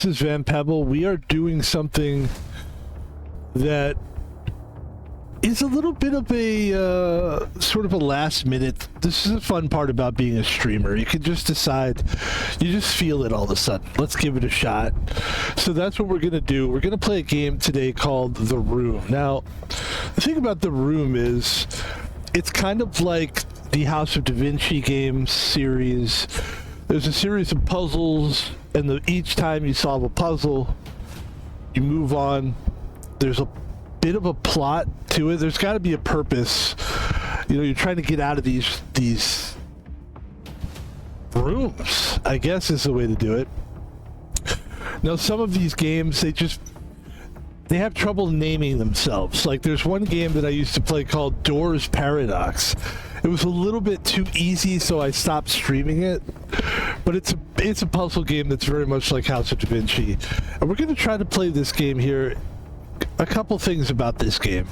This is Van Pebble. We are doing something that is a little bit of a sort of a last minute. This is the fun part about being a streamer. You can just decide, you just feel it all of a sudden. Let's give it a shot. So that's what we're going to do. We're going to play a game today called The Room. Now, the thing about The Room is it's kind of like the House of Da Vinci games series. There's a series of puzzles, and each time you solve a puzzle, you move on. There's a bit of a plot to it. There's got to be a purpose. You know, you're trying to get out of these rooms, I guess is the way to do it. Now, some of these games, they have trouble naming themselves. Like, there's one game that I used to play called Doors Paradox. It was a little bit too easy, so I stopped streaming it. But it's a puzzle game that's very much like House of Da Vinci. And we're going to try to play this game here. A couple things about this game.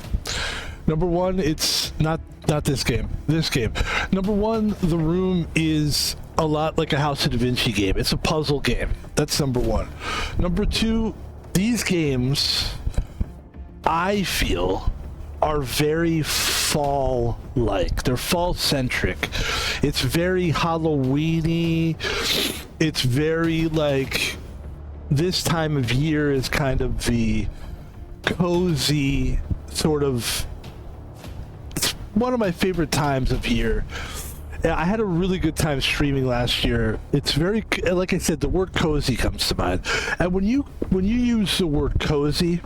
Number one, it's not this game. This game. Number one, The Room is a lot like a House of Da Vinci game. It's a puzzle game. That's number one. Number two, these games, I feel, are very fall-like. They're fall-centric. It's very Halloween-y. It's very like this time of year is kind of the cozy sort of. It's one of my favorite times of year. I had a really good time streaming last year. It's very, like I said, the word cozy comes to mind. And when you use the word cozy,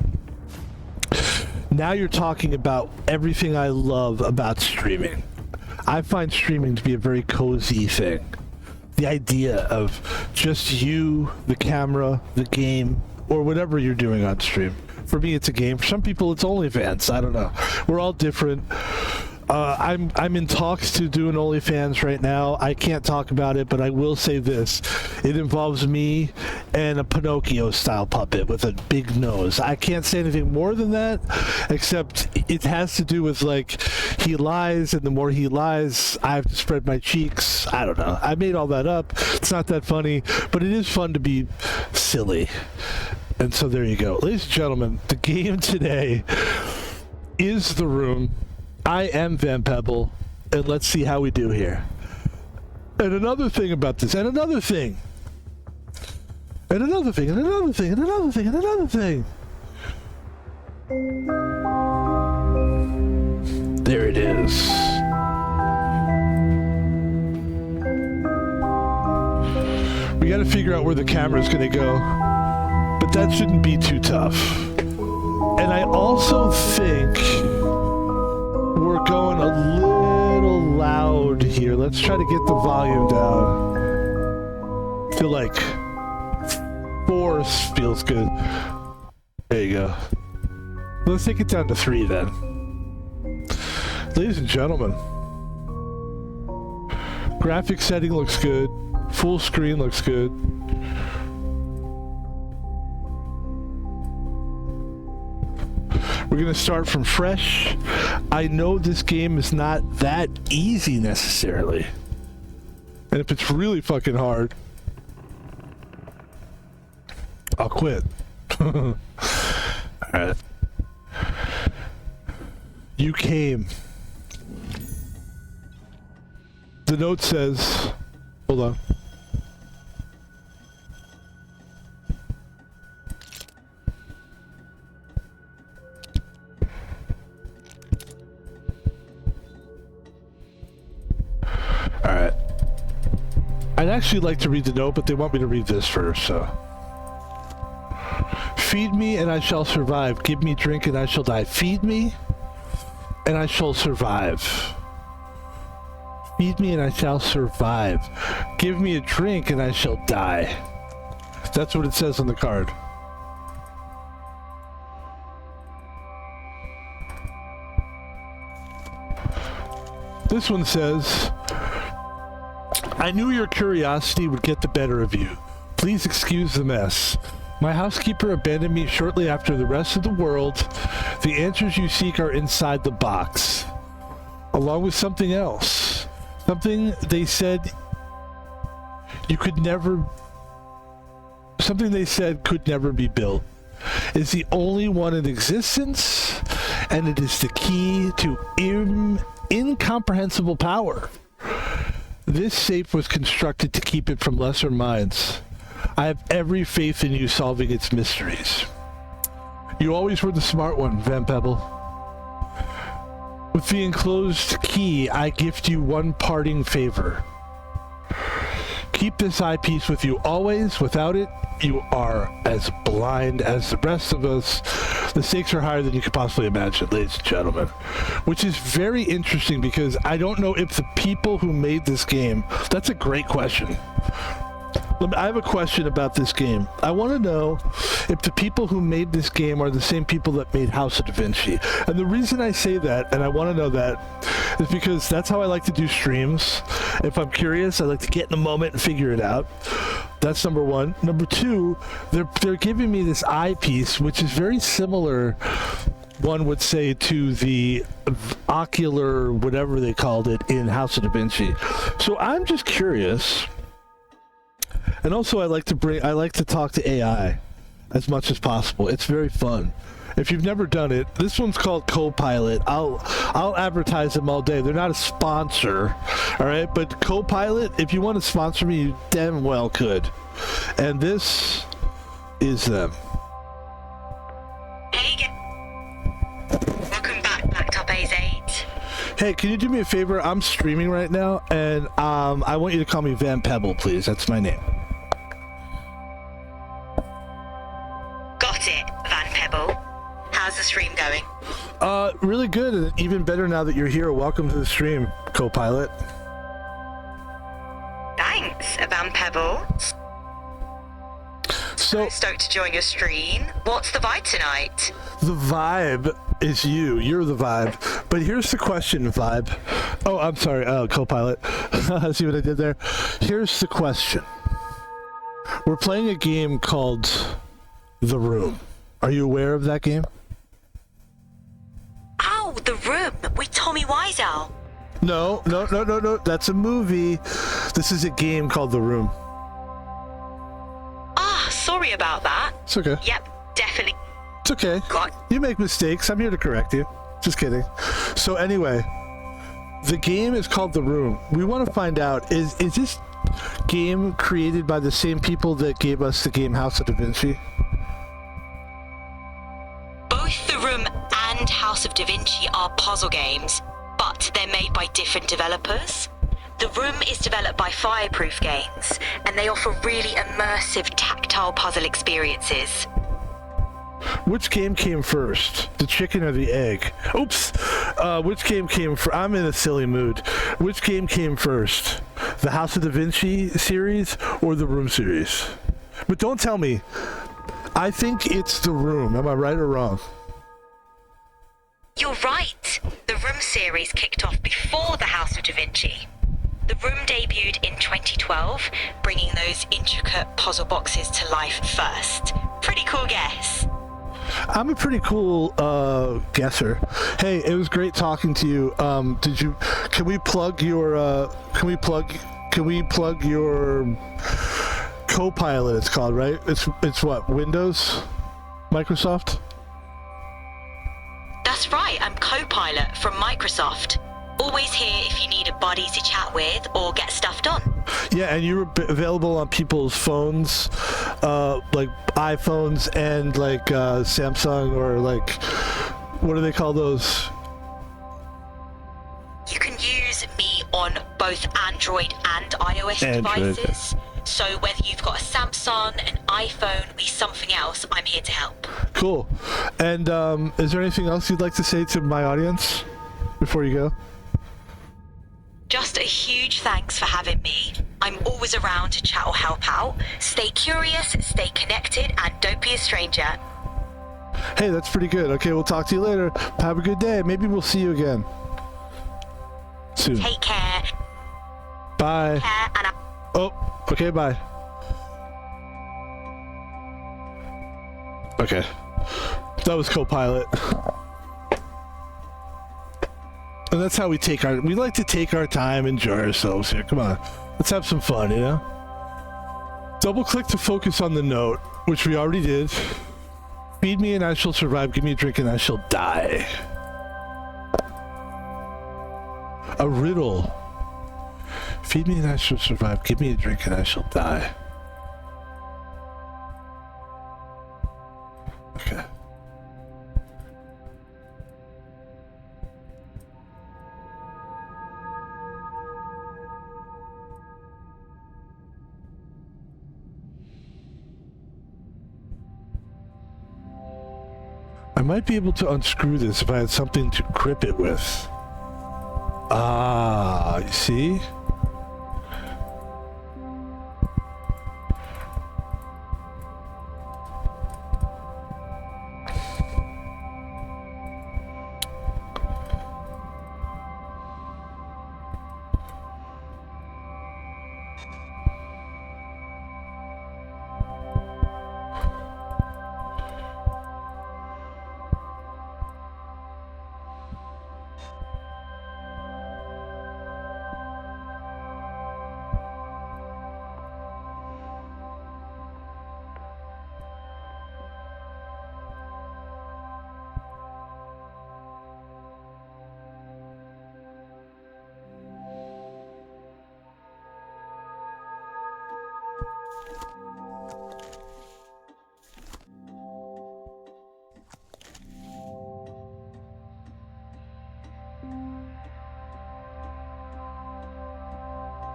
now you're talking about everything I love about streaming. I find streaming to be a very cozy thing. The idea of just you, the camera, the game, or whatever you're doing on stream. For me, it's a game. For some people, it's OnlyFans. I don't know. We're all different. I'm in talks to do an OnlyFans right now. I can't talk about it, but I will say this. It involves me and a Pinocchio-style puppet with a big nose. I can't say anything more than that, except it has to do with, like, he lies, and the more he lies, I have to spread my cheeks. I don't know. I made all that up. It's not that funny, but it is fun to be silly. And so there you go. Ladies and gentlemen, the game today is The Room. I am Van Pebble, and let's see how we do here. And another thing about this, and another thing, and another thing, and another thing, and another thing, and another thing. There it is. We got to figure out where the camera's going to go, but that shouldn't be too tough. And I also think we're going a little loud here. Let's try to get the volume down to like 4 feels good. There you go. Let's take it down to 3 then. Ladies and gentlemen, graphic setting looks good. Full screen looks good. We're going to start from fresh. I know this game is not that easy necessarily. And if it's really fucking hard, I'll quit. Alright. You came. The note says, hold on. Alright. I'd actually like to read the note, but they want me to read this first, so. Feed me and I shall survive. Give me drink and I shall die. Feed me and I shall survive. Feed me and I shall survive. Give me a drink and I shall die. That's what it says on the card. This one says, I knew your curiosity would get the better of you. Please excuse the mess. My housekeeper abandoned me shortly after the rest of the world. The answers you seek are inside the box, along with something else. Something they said you could never something they said could never be built. It's the only one in existence, and it is the key to incomprehensible power. This safe was constructed to keep it from lesser minds. I have every faith in you solving its mysteries. You always were the smart one, Van Pebble. With the enclosed key, I gift you one parting favor. Keep this eyepiece with you always. Without it, you are as blind as the rest of us. The stakes are higher than you could possibly imagine, ladies and gentlemen. Which is very interesting because I don't know if the people who made this game... That's a great question. I have a question about this game. I want to know if the people who made this game are the same people that made House of Da Vinci. And the reason I say that, and I want to know that, is because that's how I like to do streams. If I'm curious, I like to get in the moment and figure it out. That's number one. Number two, they're giving me this eyepiece, which is very similar, one would say, to the ocular, whatever they called it, in House of Da Vinci. So I'm just curious. And also, I like to talk to AI as much as possible. It's very fun. If you've never done it, this one's called Copilot. I'll advertise them all day. They're not a sponsor, all right? But Copilot, if you want to sponsor me, you damn well could. And this is them. Hey, welcome back, Blacktop A8. Hey, can you do me a favor? I'm streaming right now, and I want you to call me Van Pebble, please. That's my name. Got it, Van Pebble. How's the stream going? Really good, and even better now that you're here. Welcome to the stream, Copilot. Thanks, Van Pebble. So stoked to join your stream. What's the vibe tonight? The vibe is you. You're the vibe. But here's the question, vibe. Oh, I'm sorry, Copilot. See what I did there? Here's the question. We're playing a game called The Room. Are you aware of that game? Oh, The Room with Tommy Wiseau. No. That's a movie. This is a game called The Room. Ah, sorry about that. It's okay. Yep, definitely. It's okay. You make mistakes. I'm here to correct you. Just kidding. So anyway, the game is called The Room. We want to find out, is this game created by the same people that gave us the game House of Da Vinci? Both The Room and House of Da Vinci are puzzle games, but they're made by different developers. The Room is developed by Fireproof Games, and they offer really immersive tactile puzzle experiences. Which game came first, the chicken or the egg? Oops. Which game came first? I'm in a silly mood. Which game came first, the House of Da Vinci series or the Room series? But don't tell me. I think it's The Room. Am I right or wrong? You're right. The Room series kicked off before the House of Da Vinci. The Room debuted in 2012, bringing those intricate puzzle boxes to life first. Pretty cool guess. I'm a pretty cool guesser. Hey, it was great talking to you. Can we plug your Copilot, it's called, right? It's what, Windows? Microsoft? That's right, I'm Copilot from Microsoft. Always here if you need a buddy to chat with or get stuff done. Yeah, and you're available on people's phones, like iPhones and like Samsung, or like, what do they call those? You can use me on both Android and iOS devices. So whether you've got a Samsung, an iPhone, or something else, I'm here to help. Cool. And is there anything else you'd like to say to my audience before you go? Just a huge thanks for having me. I'm always around to chat or help out. Stay curious, stay connected, and don't be a stranger. Hey, that's pretty good. Okay, we'll talk to you later. Have a good day. Maybe we'll see you again soon. Take care. Bye. Take care, and Oh, okay, bye. Okay. That was Copilot. And that's how we like to take our time, enjoy ourselves here. Come on. Let's have some fun, you know? Double click to focus on the note, which we already did. Feed me and I shall survive. Give me a drink and I shall die. A riddle. Feed me and I shall survive. Give me a drink and I shall die. Okay. I might be able to unscrew this if I had something to grip it with. Ah, you see?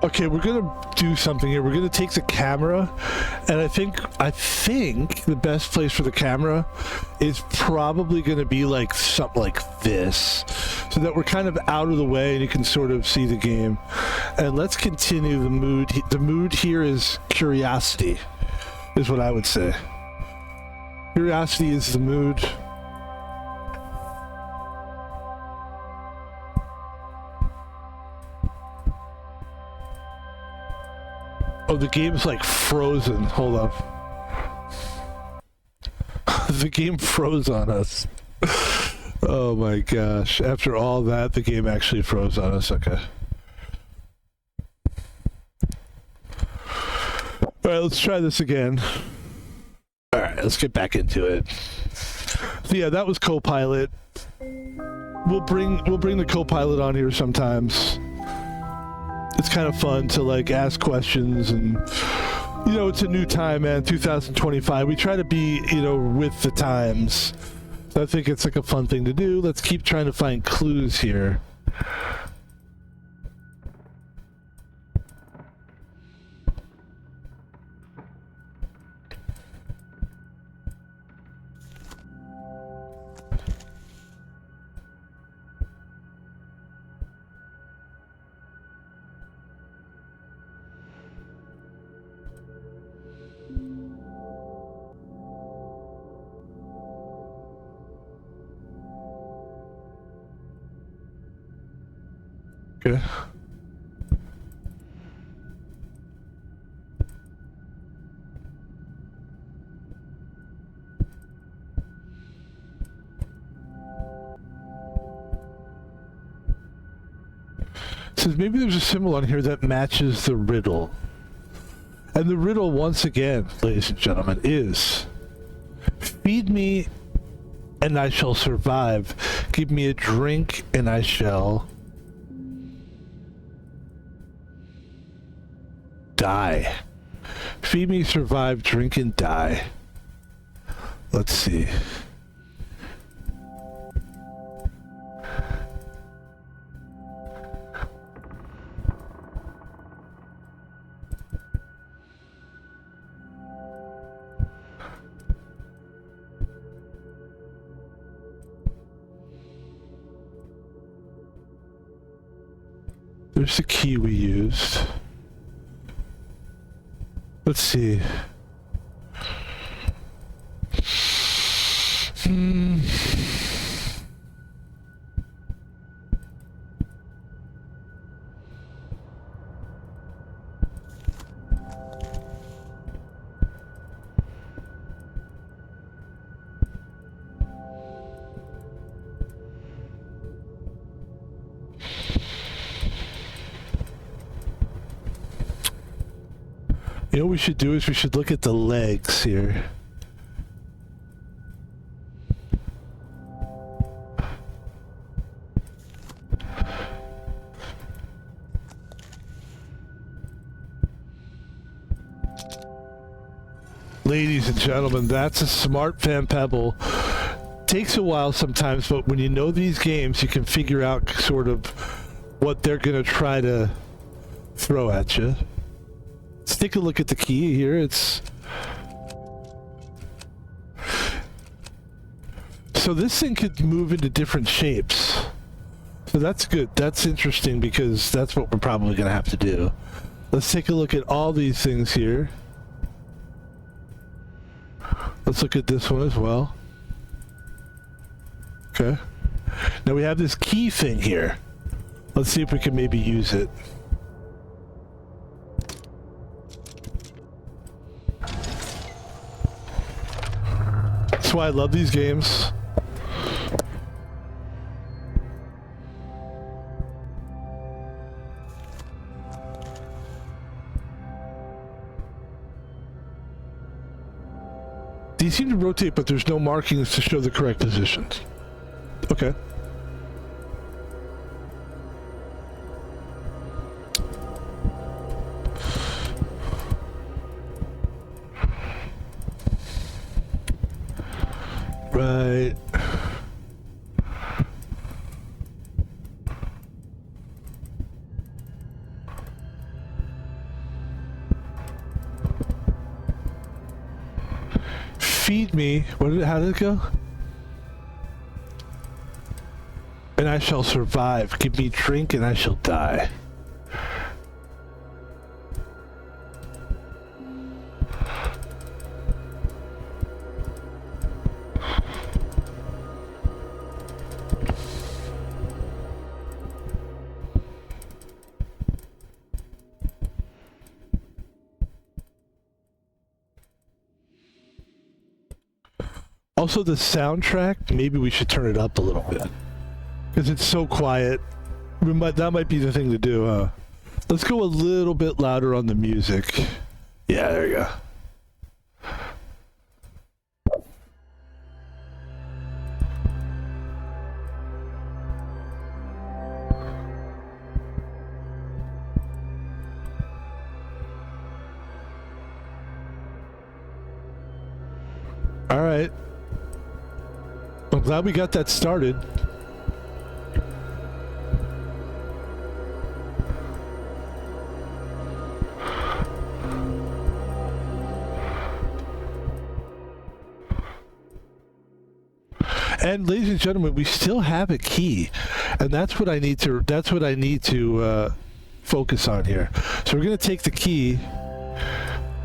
Okay, we're gonna do something here. We're gonna take the camera, and I think the best place for the camera is probably gonna be like something like this, so that we're kind of out of the way and you can sort of see the game. And let's continue the mood. The mood here is curiosity, is what I would say. Curiosity is the mood. Oh, the game's like frozen. Hold on. The game froze on us. Oh my gosh. After all that, the game actually froze on us. Okay. Alright, let's try this again. Alright, let's get back into it. So yeah, that was Copilot. We'll bring the Copilot on here sometimes. It's kind of fun to like ask questions, and you know, it's a new time, man. 2025. We try to be, you know, with the times. So I think it's like a fun thing to do. Let's keep trying to find clues here. Okay. Says maybe there's a symbol on here that matches the riddle. And the riddle, once again, ladies and gentlemen, is feed me and I shall survive. Give me a drink and I shall die. Feed me, survive, drink, and die. Let's see. There's the key we used. Let's see. You know what we should do is we should look at the legs here. Ladies and gentlemen, that's a smart fan Pebble. Takes a while sometimes, but when you know these games, you can figure out sort of what they're going to try to throw at you. Let's take a look at the key here. It's... So this thing could move into different shapes. So that's good. That's interesting because that's what we're probably going to have to do. Let's take a look at all these things here. Let's look at this one as well. Okay. Now we have this key thing here. Let's see if we can maybe use it. That's why I love these games. These seem to rotate, but there's no markings to show the correct positions. Okay. Right. Feed me. How did it go? And I shall survive. Give me drink and I shall die. Also, the soundtrack, maybe we should turn it up a little bit. Because it's so quiet. That might be the thing to do, huh? Let's go a little bit louder on the music. Yeah, there you go. All right. I'm glad we got that started. And ladies and gentlemen, we still have a key, and that's what I need to focus on here. So we're going to take the key.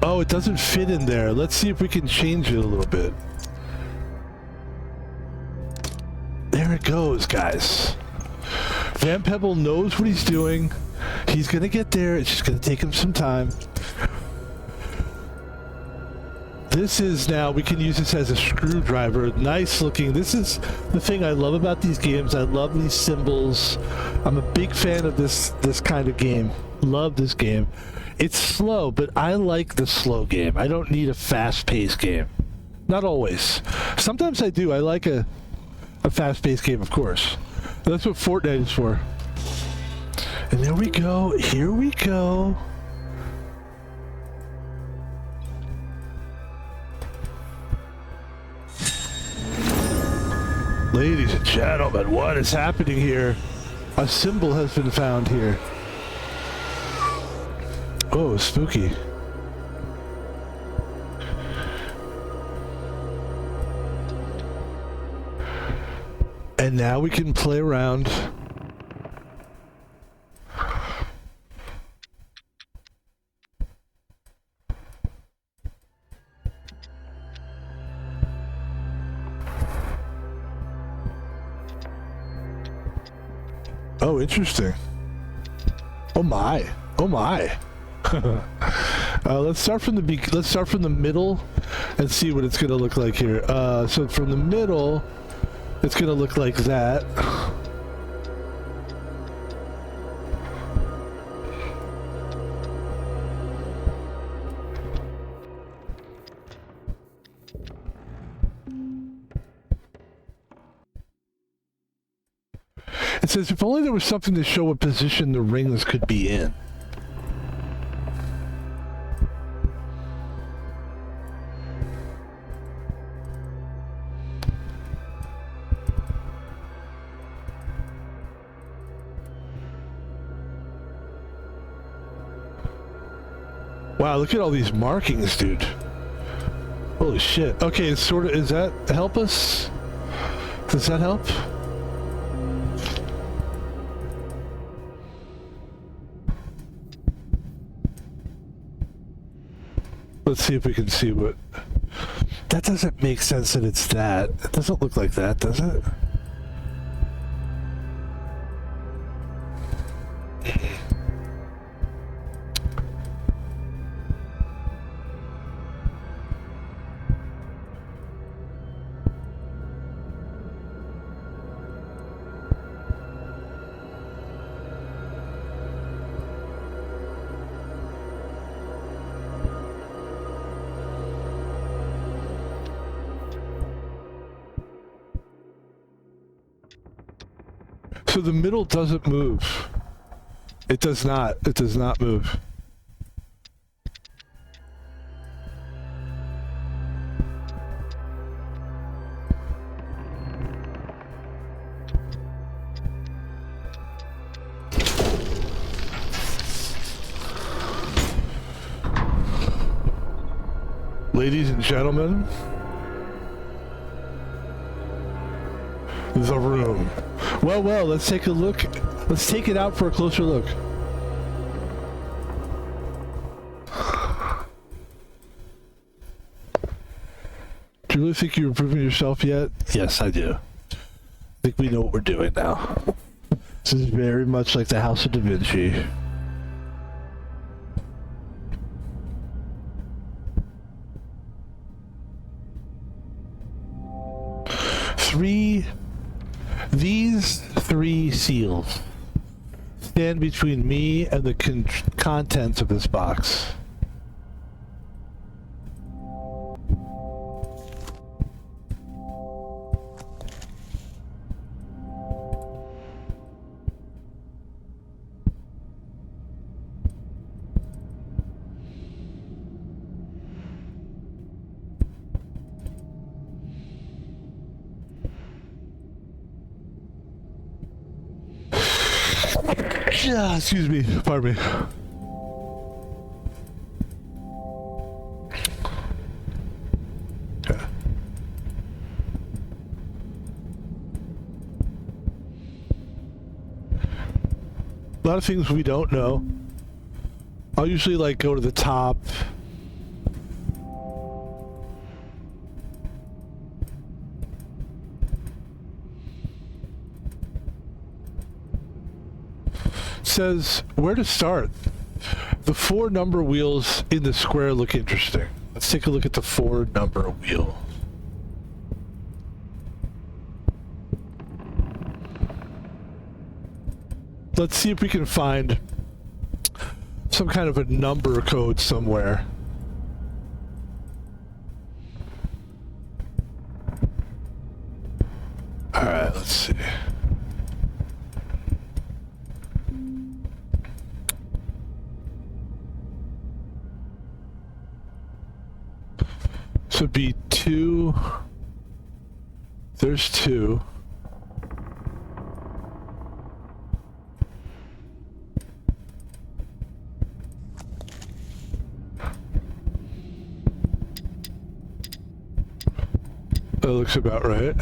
Oh, it doesn't fit in there. Let's see if we can change it a little bit. There it goes, guys. Van Pebble knows what he's doing. He's going to get there. It's just going to take him some time. This is now, we can use this as a screwdriver. Nice looking. This is the thing I love about these games. I love these symbols. I'm a big fan of this kind of game. Love this game. It's slow, but I like the slow game. I don't need a fast-paced game. Not always. Sometimes I do. I like a fast-paced game, of course. That's what Fortnite is for. And there we go. Here we go. Ladies and gentlemen, what is happening here? A symbol has been found here. Oh, spooky. And now we can play around. Oh, interesting. Oh my. Oh my. Let's start from the middle and see what it's going to look like here. So from the middle, it's going to look like that. It says, if only there was something to show what position the rings could be in. Wow, look at all these markings, dude. Holy shit. Okay, it's sort of, is that help us? Does that help? Let's see if we can see what... That doesn't make sense that it's that. It doesn't look like that, does it? So the middle doesn't move. It does not. It does not move. Ladies and gentlemen, the room. Well, let's take a look. Let's take it out for a closer look. Do you really think you're improving yourself yet? Yes, I do. I think we know what we're doing now. This is very much like the House of Da Vinci. These three seals stand between me and the contents of this box. Excuse me, pardon me. Okay. A lot of things we don't know. I'll usually like go to the top. Says where to start. The 4 number wheels in the square look interesting. Let's take a look at the 4 number wheel. Let's see if we can find some kind of a number code somewhere. All right, let's see. So it'd be 2. There's 2. That looks about right.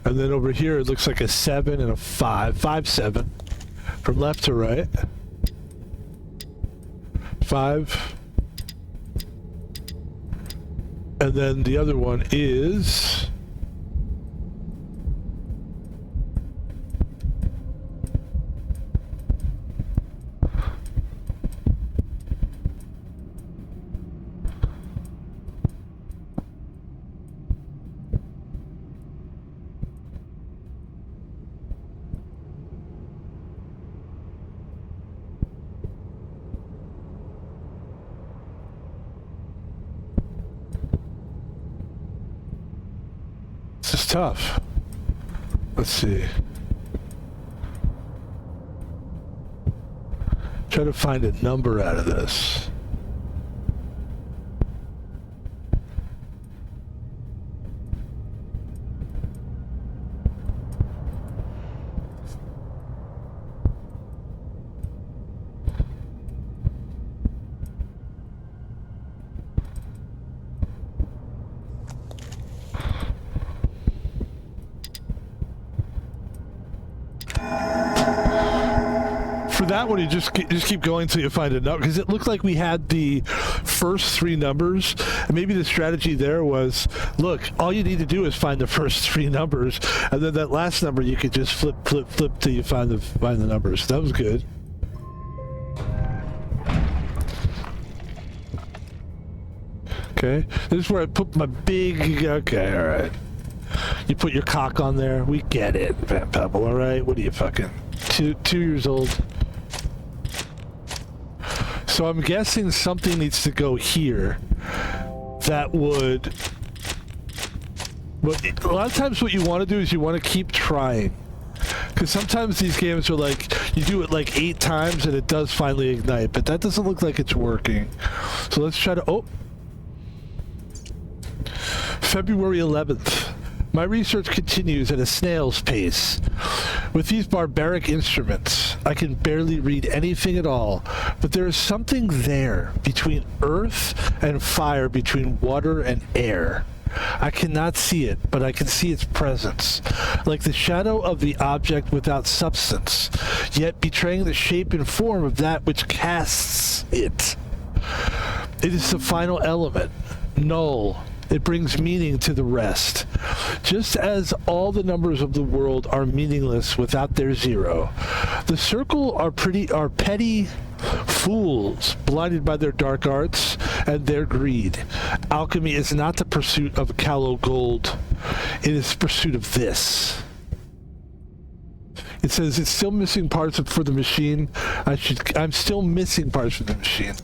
And then over here it looks like a 7 and a 5. 5, 7. From left to right. 5. And then the other one is... This is tough. Let's see. Try to find a number out of this. For that one, you just keep going until you find a number, because it looked like we had the first three numbers, and maybe the strategy there was, look, all you need to do is find the first three numbers, and then that last number you could just flip till you find the numbers. That was good. Okay, this is where I put my big. Okay, all right. You put your cock on there. We get it, Van Pebble. All right. What are you fucking 2 years old? So I'm guessing something needs to go here. That would. But a lot of times, what you want to do is you want to keep trying, because sometimes these games are like you do it like 8 times and it does finally ignite, but that doesn't look like it's working. So let's try to. Oh. February 11th. My research continues at a snail's pace. With these barbaric instruments, I can barely read anything at all, but there is something there between earth and fire, between water and air. I cannot see it, but I can see its presence, like the shadow of the object without substance, yet betraying the shape and form of that which casts it. It is the final element, null. It brings meaning to the rest. Just as all the numbers of the world are meaningless without their zero, the circle are petty fools, blinded by their dark arts and their greed. Alchemy is not the pursuit of callow gold. It is the pursuit of this. It says it's still missing parts for the machine. I'm still missing parts for the machine.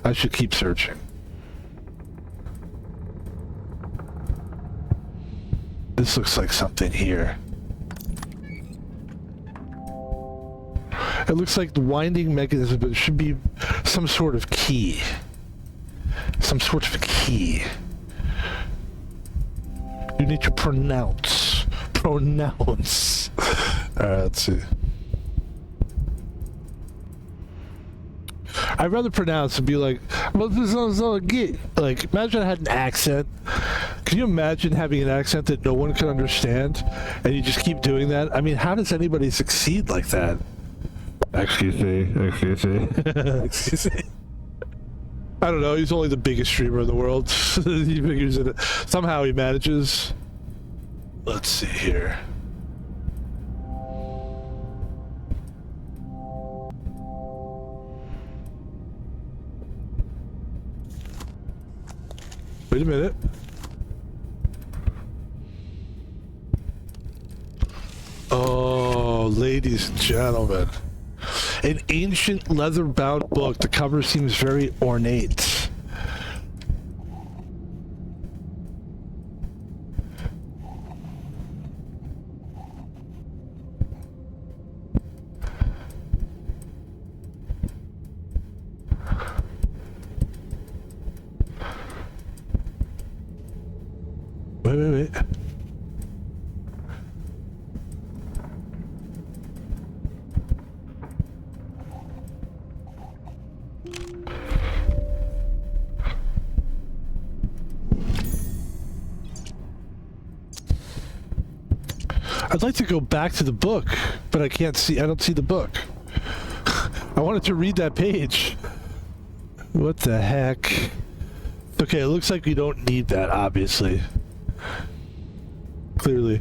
I should keep searching. This looks like something here. It looks like the winding mechanism, but it should be some sort of key. Some sort of key. You need to pronounce. Pronounce. Alright, let's see. I'd rather pronounce and be like, well, this is all get. Like, imagine I had an accent. Can you imagine having an accent that no one can understand, and you just keep doing that? I mean, how does anybody succeed like that? Excuse me. Excuse me. I don't know. He's only the biggest streamer in the world. He figures it. Somehow he manages. Let's see here. Wait a minute. Oh, ladies and gentlemen. An ancient leather-bound book. The cover seems very ornate. Wait. I'd like to go back to the book, but I don't see the book. I wanted to read that page. What the heck? Okay, it looks like we don't need that, obviously. Clearly.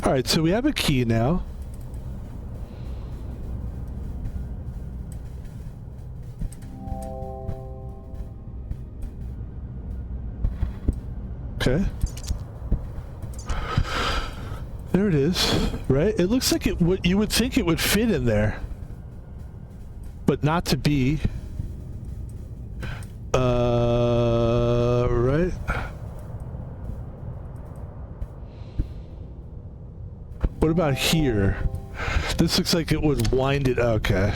Alright, so we have a key now. Okay. There it is, right? It looks like you would think it would fit in there, but not to be. about here? This looks like it would wind it. Okay.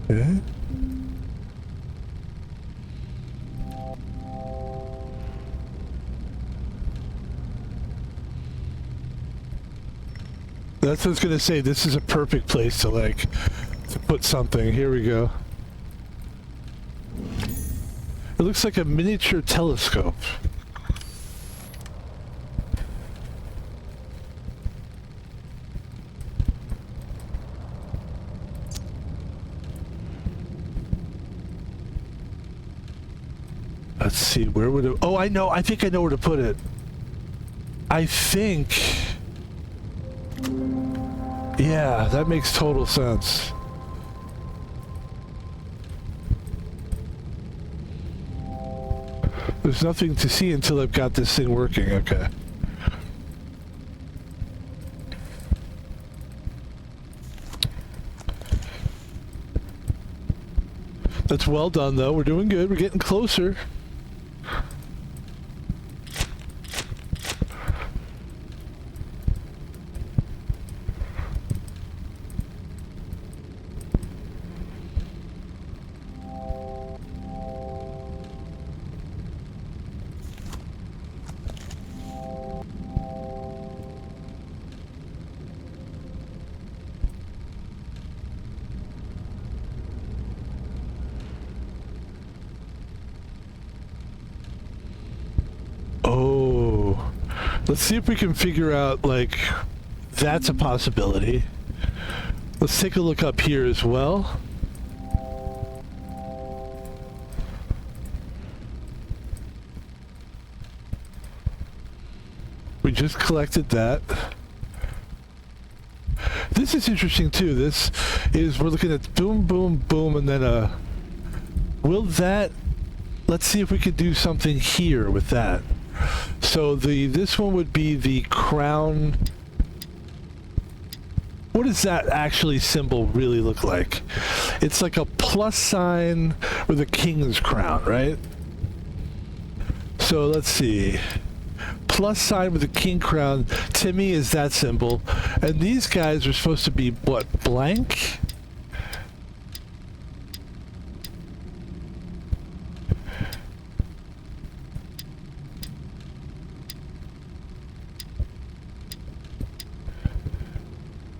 Okay. That's what I was gonna say. This is a perfect place to to put something. Here we go. It looks like a miniature telescope. Let's see, where would it... Oh, I know. I think I know where to put it. I think... Yeah, that makes total sense. There's nothing to see until I've got this thing working. Okay. That's well done, though. We're doing good. We're getting closer. Oh, let's see if we can figure out, like, that's a possibility. Let's take a look up here as well. We just collected that. This is interesting too. This is, we're looking at boom, boom, boom, and then will that, let's see if we could do something here with that. So this one would be the crown. What does that actually symbol really look like? It's like a plus sign with a king's crown, right? So let's see. Plus sign with a king crown, to me, is that symbol. And these guys are supposed to be, what, blank?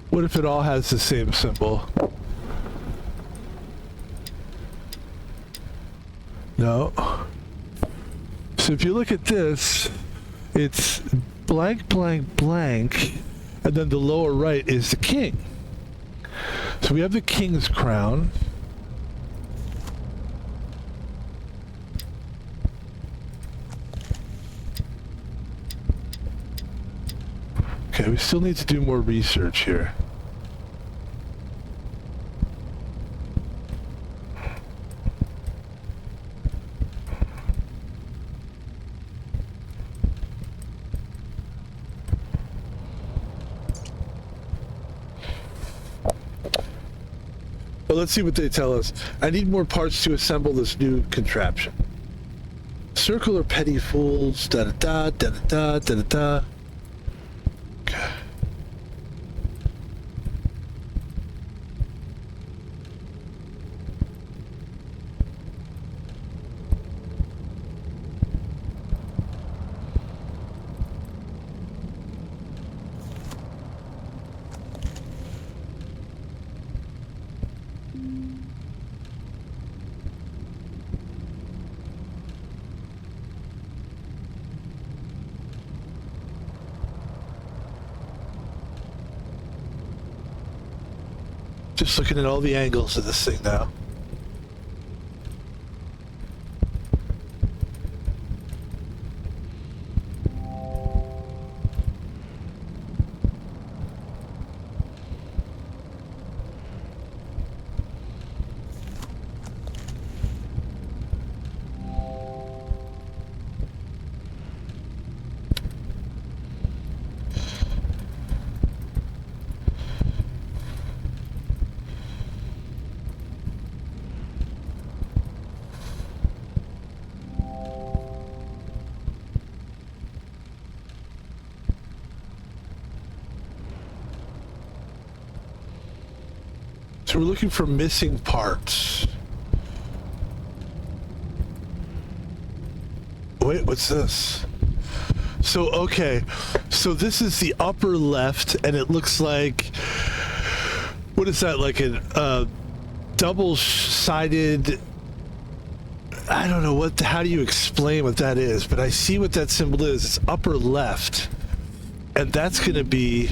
What if it all has the same symbol? No. So if you look at this, it's blank, blank, blank, and then the lower right is the king. So we have the king's crown. Okay, we still need to do more research here. Well, let's see what they tell us. I need more parts to assemble this new contraption. Circular petty fools, da-da-da, da-da-da, da-da-da. Okay. Just looking at all the angles of this thing now. So we're looking for missing parts. Wait, what's this? So, okay. So this is the upper left, and it looks like... What is that? Like a double-sided... I don't know what... How do you explain what that is? But I see what that symbol is. It's upper left. And that's going to be...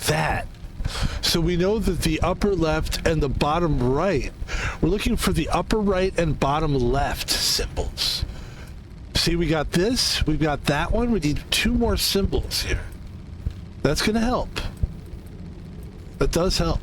that. So we know that the upper left and the bottom right, we're looking for the upper right and bottom left symbols. See, we got this, we've got that one, we need 2 more symbols here. That's going to help. That does help.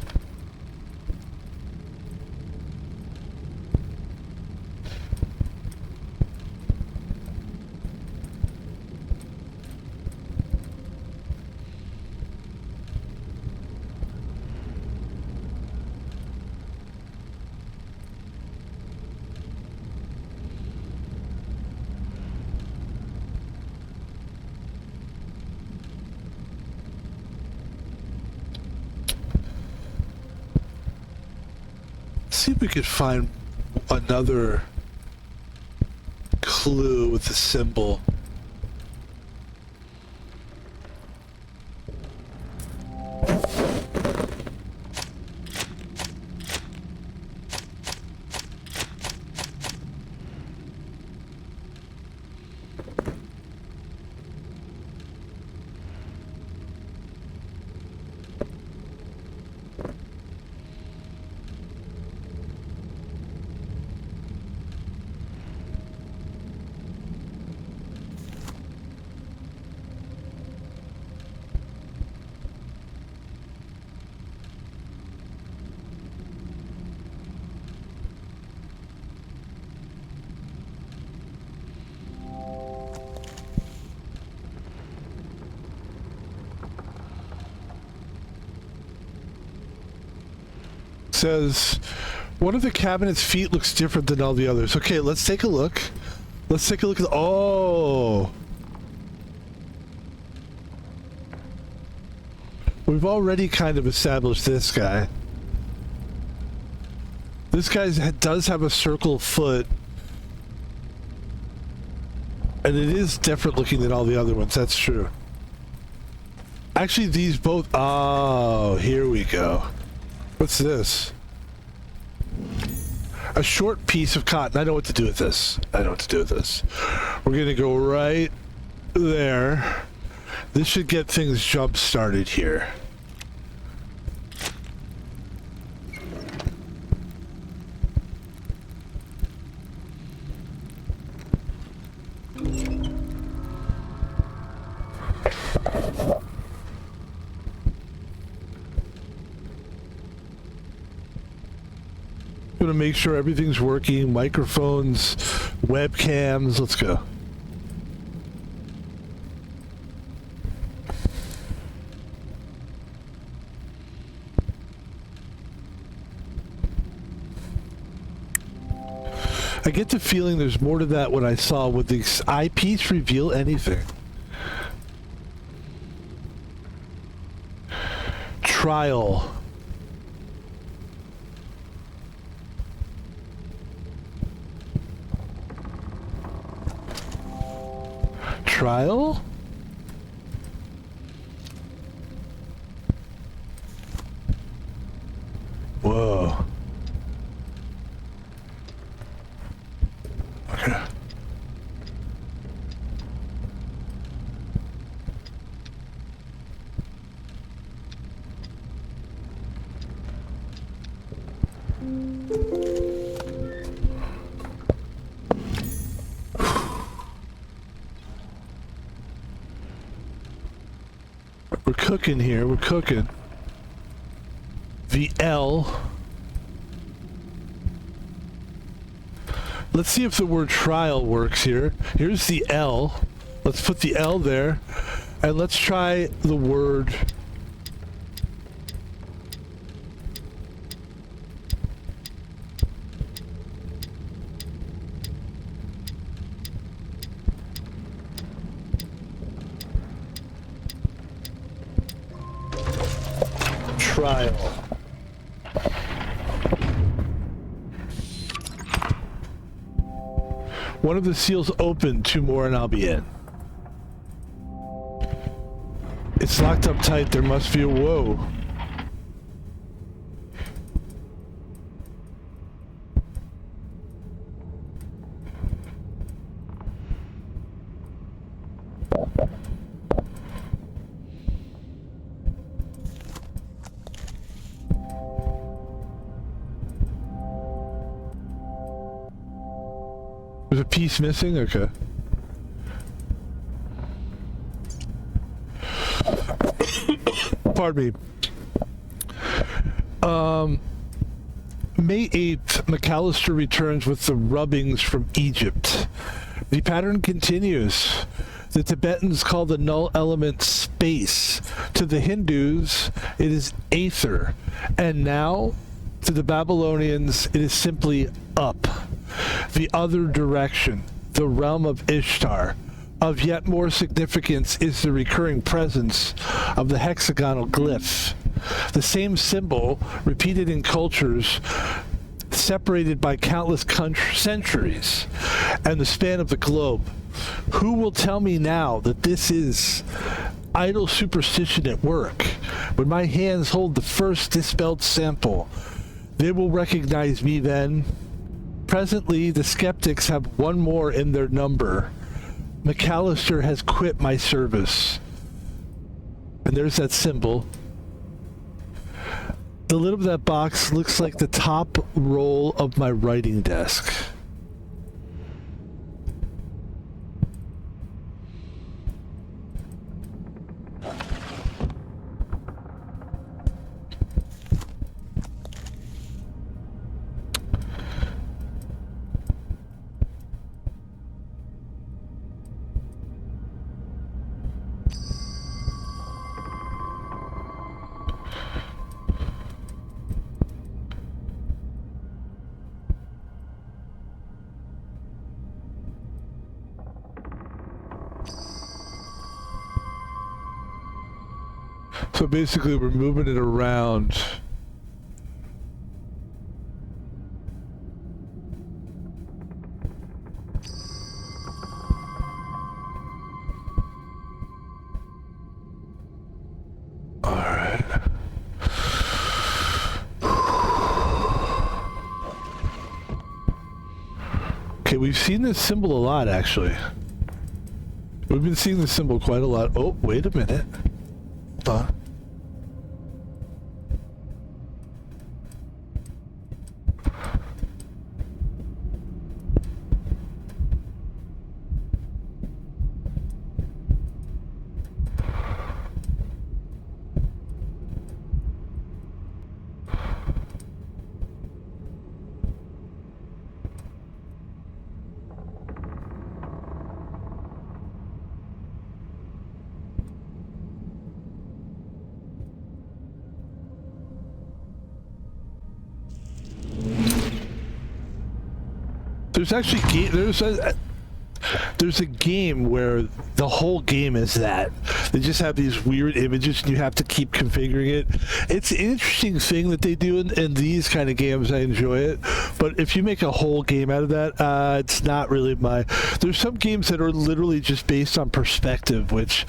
See if we could find another clue with the symbol. Says one of the cabinet's feet looks different than all the others. Okay, let's take a look. Let's take a look at oh, we've already kind of established this guy. This guy does have a circle foot, and it is different looking than all the other ones. That's true. Actually, these both... Oh, here we go. What's this? A short piece of cotton. I know what to do with this. I know what to do with this. We're going to go right there. This should get things jump started here. Gonna make sure everything's working. Microphones, webcams. Let's go. I get the feeling there's more to that what I saw. Would the eyepiece reveal anything? Trial. Trial? Whoa. Okay. We're cooking here. We're cooking. The L. Let's see if the word trial works here. Here's the L. Let's put the L there. And let's try the word... trial. One of the seals open, 2 more and I'll be in. It's locked up tight, there must be a whoa. There's a piece missing? Okay. Pardon me. May 8th, McAllister returns with the rubbings from Egypt. The pattern continues. The Tibetans call the null element space. To the Hindus, it is aether. And now, to the Babylonians, it is simply up. The other direction, the realm of Ishtar. Of yet more significance is the recurring presence of the hexagonal glyph. The same symbol, repeated in cultures separated by countless centuries and the span of the globe. Who will tell me now that this is idle superstition at work? When my hands hold the first dispelled sample, they will recognize me then. Presently, the skeptics have one more in their number. McAllister has quit my service. And there's that symbol. The lid of that box looks like the top roll of my writing desk. So basically we're moving it around. All right. Okay, we've seen this symbol a lot actually. We've been seeing this symbol quite a lot. Oh, wait a minute. There's actually there's a game where the whole game is that they just have these weird images and you have to keep configuring it. It's an interesting thing that they do in these kind of games. I enjoy it, but if you make a whole game out of that, it's not really my... There's some games that are literally just based on perspective, which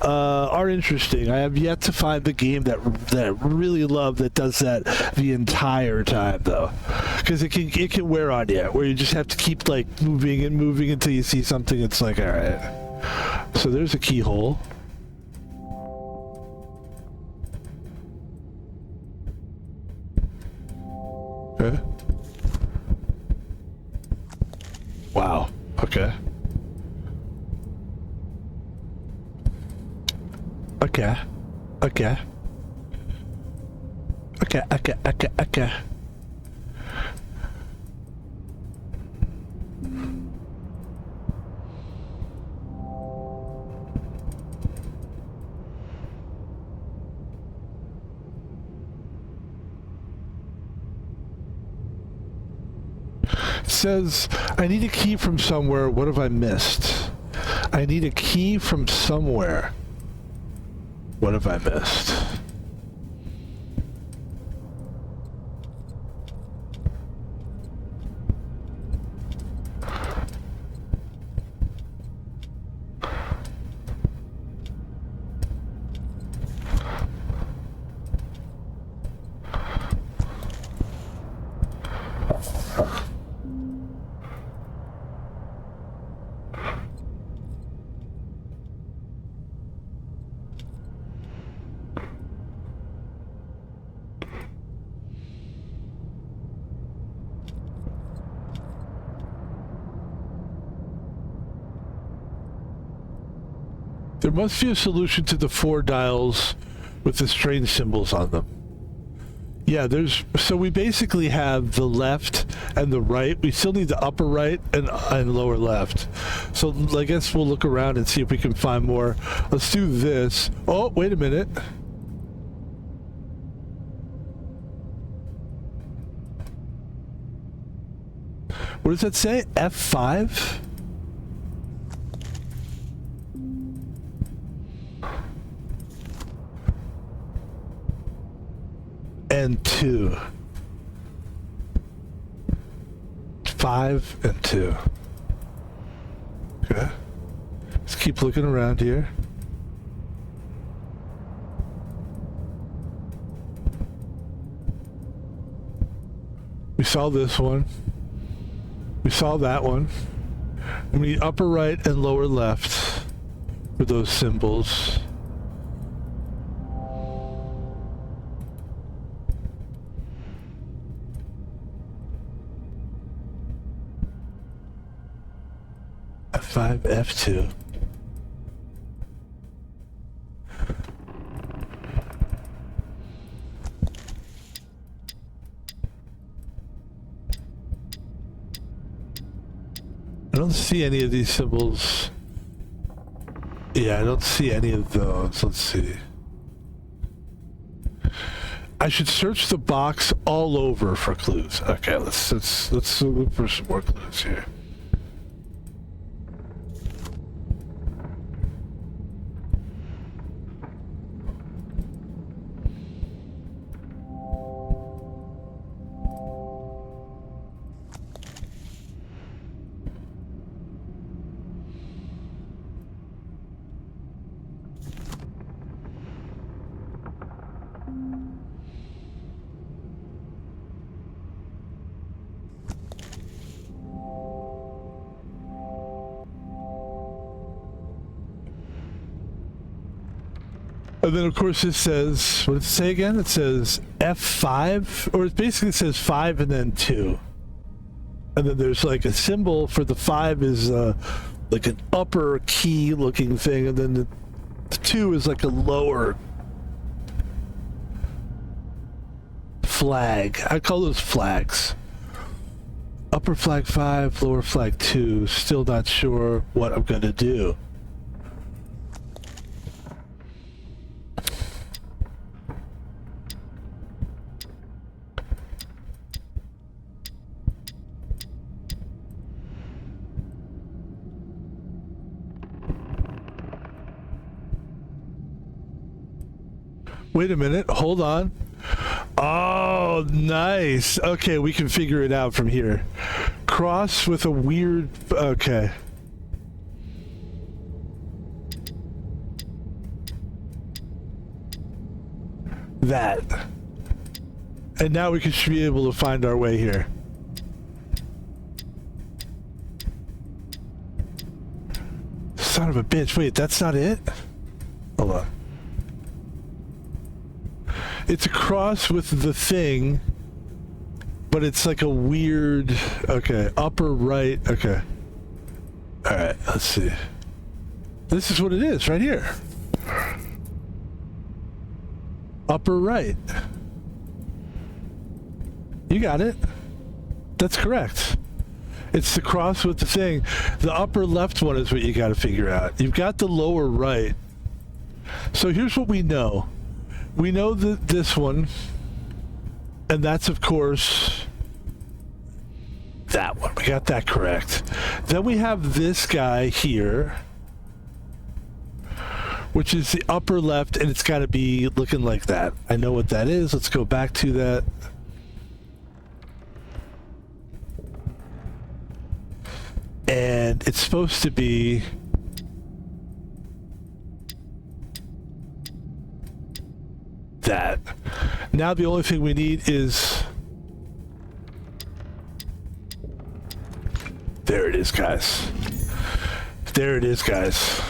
are interesting. I have yet to find the game that I really love that does that the entire time, though, because it can wear on you, where you just have to keep like moving and moving until you see something. It's like, all right. So there's a keyhole. Okay. Wow. Okay. Okay. Okay. Okay. It says, I need a key from somewhere. What have I missed? I need a key from somewhere. What have I missed? There must be a solution to the 4 dials with the strange symbols on them. Yeah, so we basically have the left and the right. We still need the upper right and lower left. So I guess we'll look around and see if we can find more. Let's do this. Oh, wait a minute. What does that say? F5? And 2. 5 and 2. Okay. Let's keep looking around here. We saw this one. We saw that one. We need upper right and lower left for those symbols. F5, F2. I don't see any of these symbols. Yeah, I don't see any of those. Let's see. I should search the box all over for clues. Okay, let's look for some more clues here. And then, of course, it says, what does it say again? It says F5, or it basically says 5 and then 2. And then there's like a symbol for the 5 is like an upper key looking thing, and then the 2 is like a lower flag. I call those flags. Upper flag 5, lower flag 2. Still not sure what I'm going to do. Wait a minute, hold on. Oh, nice. Okay, we can figure it out from here. Cross with a weird... Okay. That. And now we should be able to find our way here. Son of a bitch. Wait, that's not it? Hold on. It's a cross with the thing, but it's like a weird... Okay, upper right. Okay. Alright, let's see. This is what it is, right here. upper right. You got it. That's correct. It's the cross with the thing. The upper left one is what you got to figure out. You've got the lower right. So here's what we know. We know that this one, and that's of course that one. We got that correct. Then we have this guy here, which is the upper left, and it's got to be looking like that. I know what that is. Let's go back to that. And it's supposed to be that. Now the only thing we need is... There it is, guys. There it is, guys.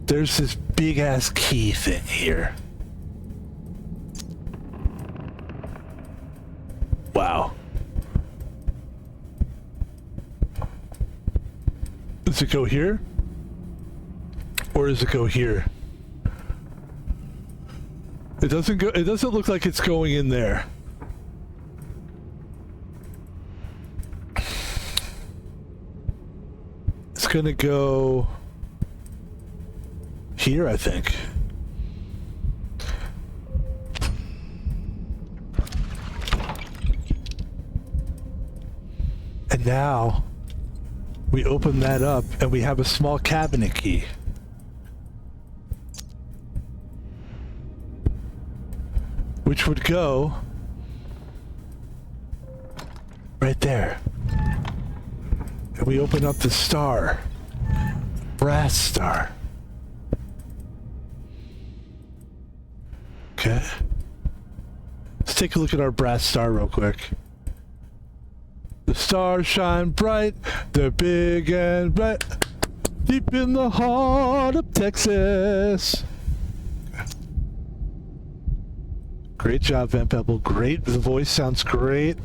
There's this big-ass key thing here. Wow. Does it go here? Or does it go here? It doesn't look like it's going in there. It's gonna go here, I think. And now we open that up and we have a small cabinet key. Which would go right there. And we open up the star. Brass star. Okay. Let's take a look at our brass star real quick. The stars shine bright, they're big and bright, deep in the heart of Texas. Great job, Van Pebble. Great. The voice sounds great.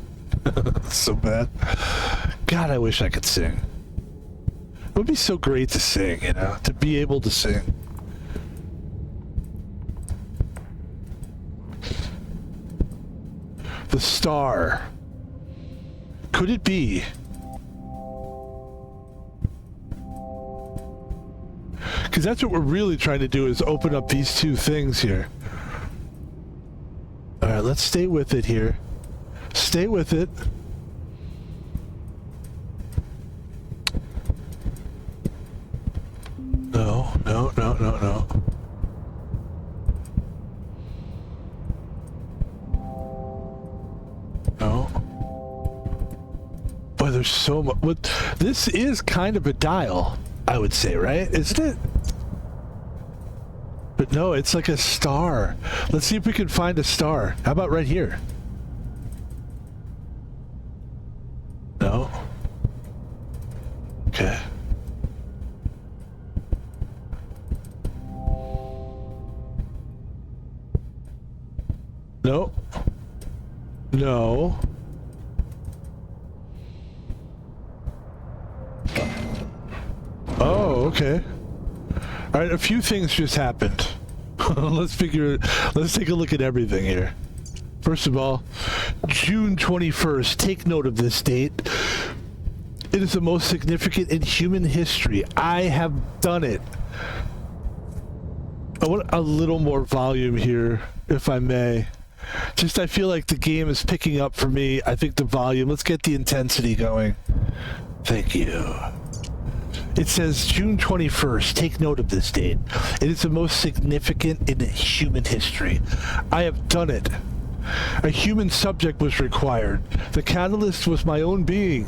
So bad. God, I wish I could sing. It would be so great to sing, you know, to be able to sing. The star. Could it be? Because that's what we're really trying to do, is open up these two things here. All right, let's stay with it here. Stay with it. No, no, no, no, no. No. Boy, there's so much. What? This is kind of a dial, I would say, right? Isn't it? But no, it's like a star. Let's see if we can find a star. How about right here? No. Okay. No. No. Oh, okay. All right, a few things just happened. Let's take a look at everything here. First of all, June 21st, take note of this date. It is the most significant in human history. I have done it. I want a little more volume here, if I may. Just, I feel like the game is picking up for me. I think the volume, let's get the intensity going. Thank you. It says June 21st. Take note of this date. It is the most significant in human history. I have done it. A human subject was required. The catalyst was my own being.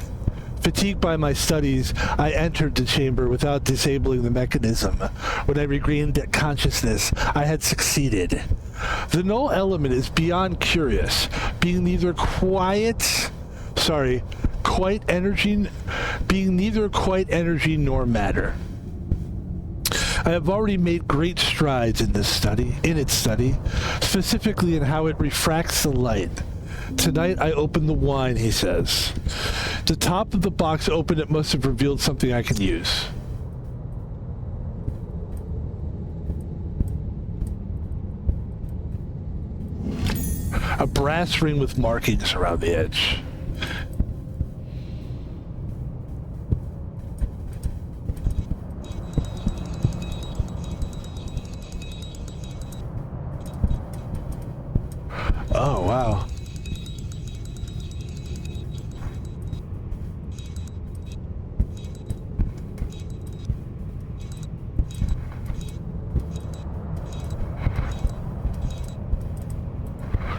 Fatigued by my studies, I entered the chamber without disabling the mechanism. When I regained consciousness, I had succeeded. The null element is beyond curious, being neither quite energy nor matter. I have already made great strides in its study, specifically in how it refracts the light. Tonight I opened the wine, he says. The top of the box open, it must have revealed something I can use. A brass ring with markings around the edge. Oh, wow.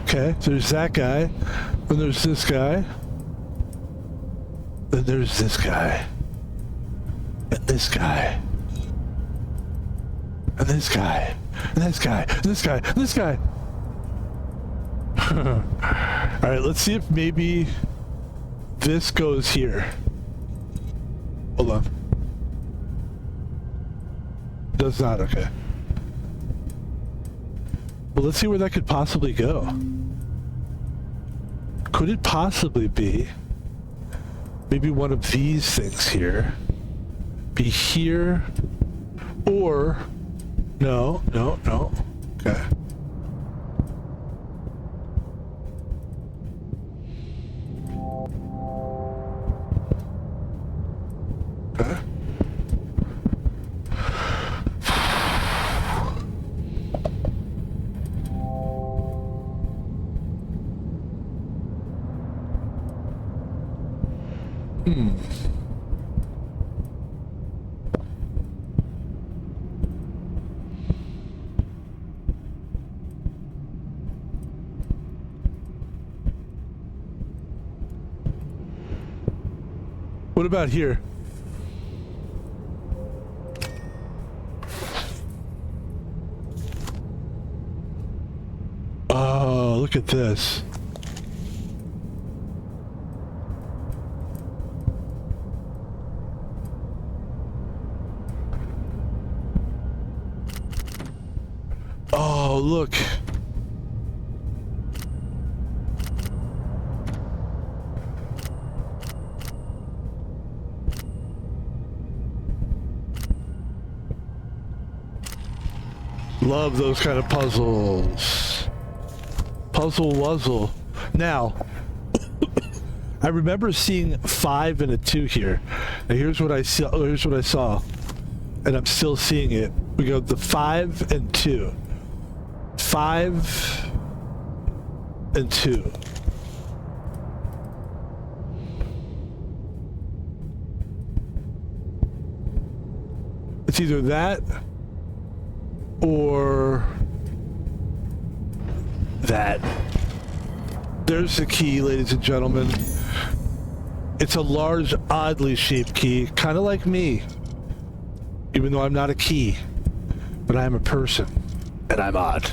Okay, so there's that guy, then there's this guy, then there's this guy, and this guy, and this guy, and this guy, and this guy, and this guy. Alright, let's see if maybe this goes here. Hold on. Does not, okay. Well, let's see where that could possibly go. Could it possibly be maybe one of these things here? Be here, or no. Okay. Okay. What about here? Oh, look at this. Oh, look. Love those kind of puzzles. Puzzle wuzzle. Now, I remember seeing 5 and a 2 here. Now here's what I saw. Here's what I saw, and I'm still seeing it. We go the 5 and 2. 5 and 2. It's either that or that. There's the key, ladies and gentlemen. It's a large, oddly shaped key, kind of like me. Even though I'm not a key, but I am a person, and I'm odd.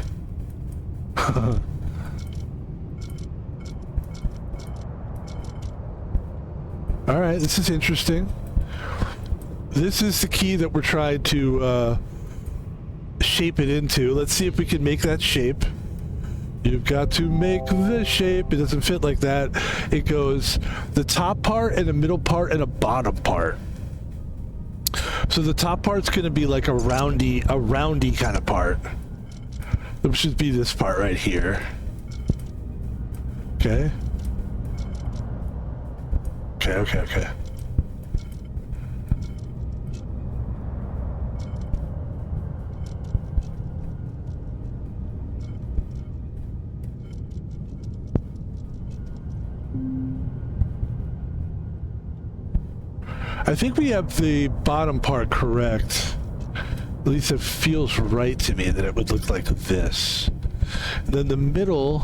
Alright, this is interesting. This is the key that we're trying to shape it into. Let's see if we can make that shape. You've got to make the shape. It doesn't fit like that. It goes the top part and a middle part and a bottom part. So the top part's going to be like a roundy kind of part. It should be this part right here. Okay. Okay. I think we have the bottom part correct. At least it feels right to me that it would look like this. And then the middle...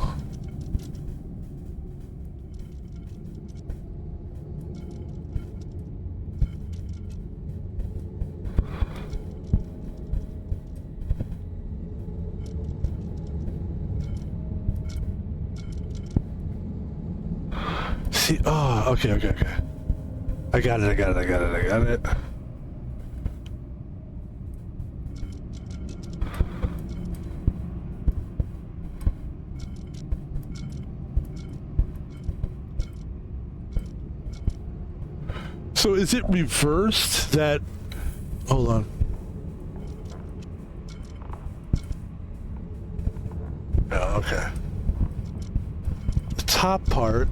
See, oh, okay. I got it. So is it reversed that... Hold on. Oh, okay. top part.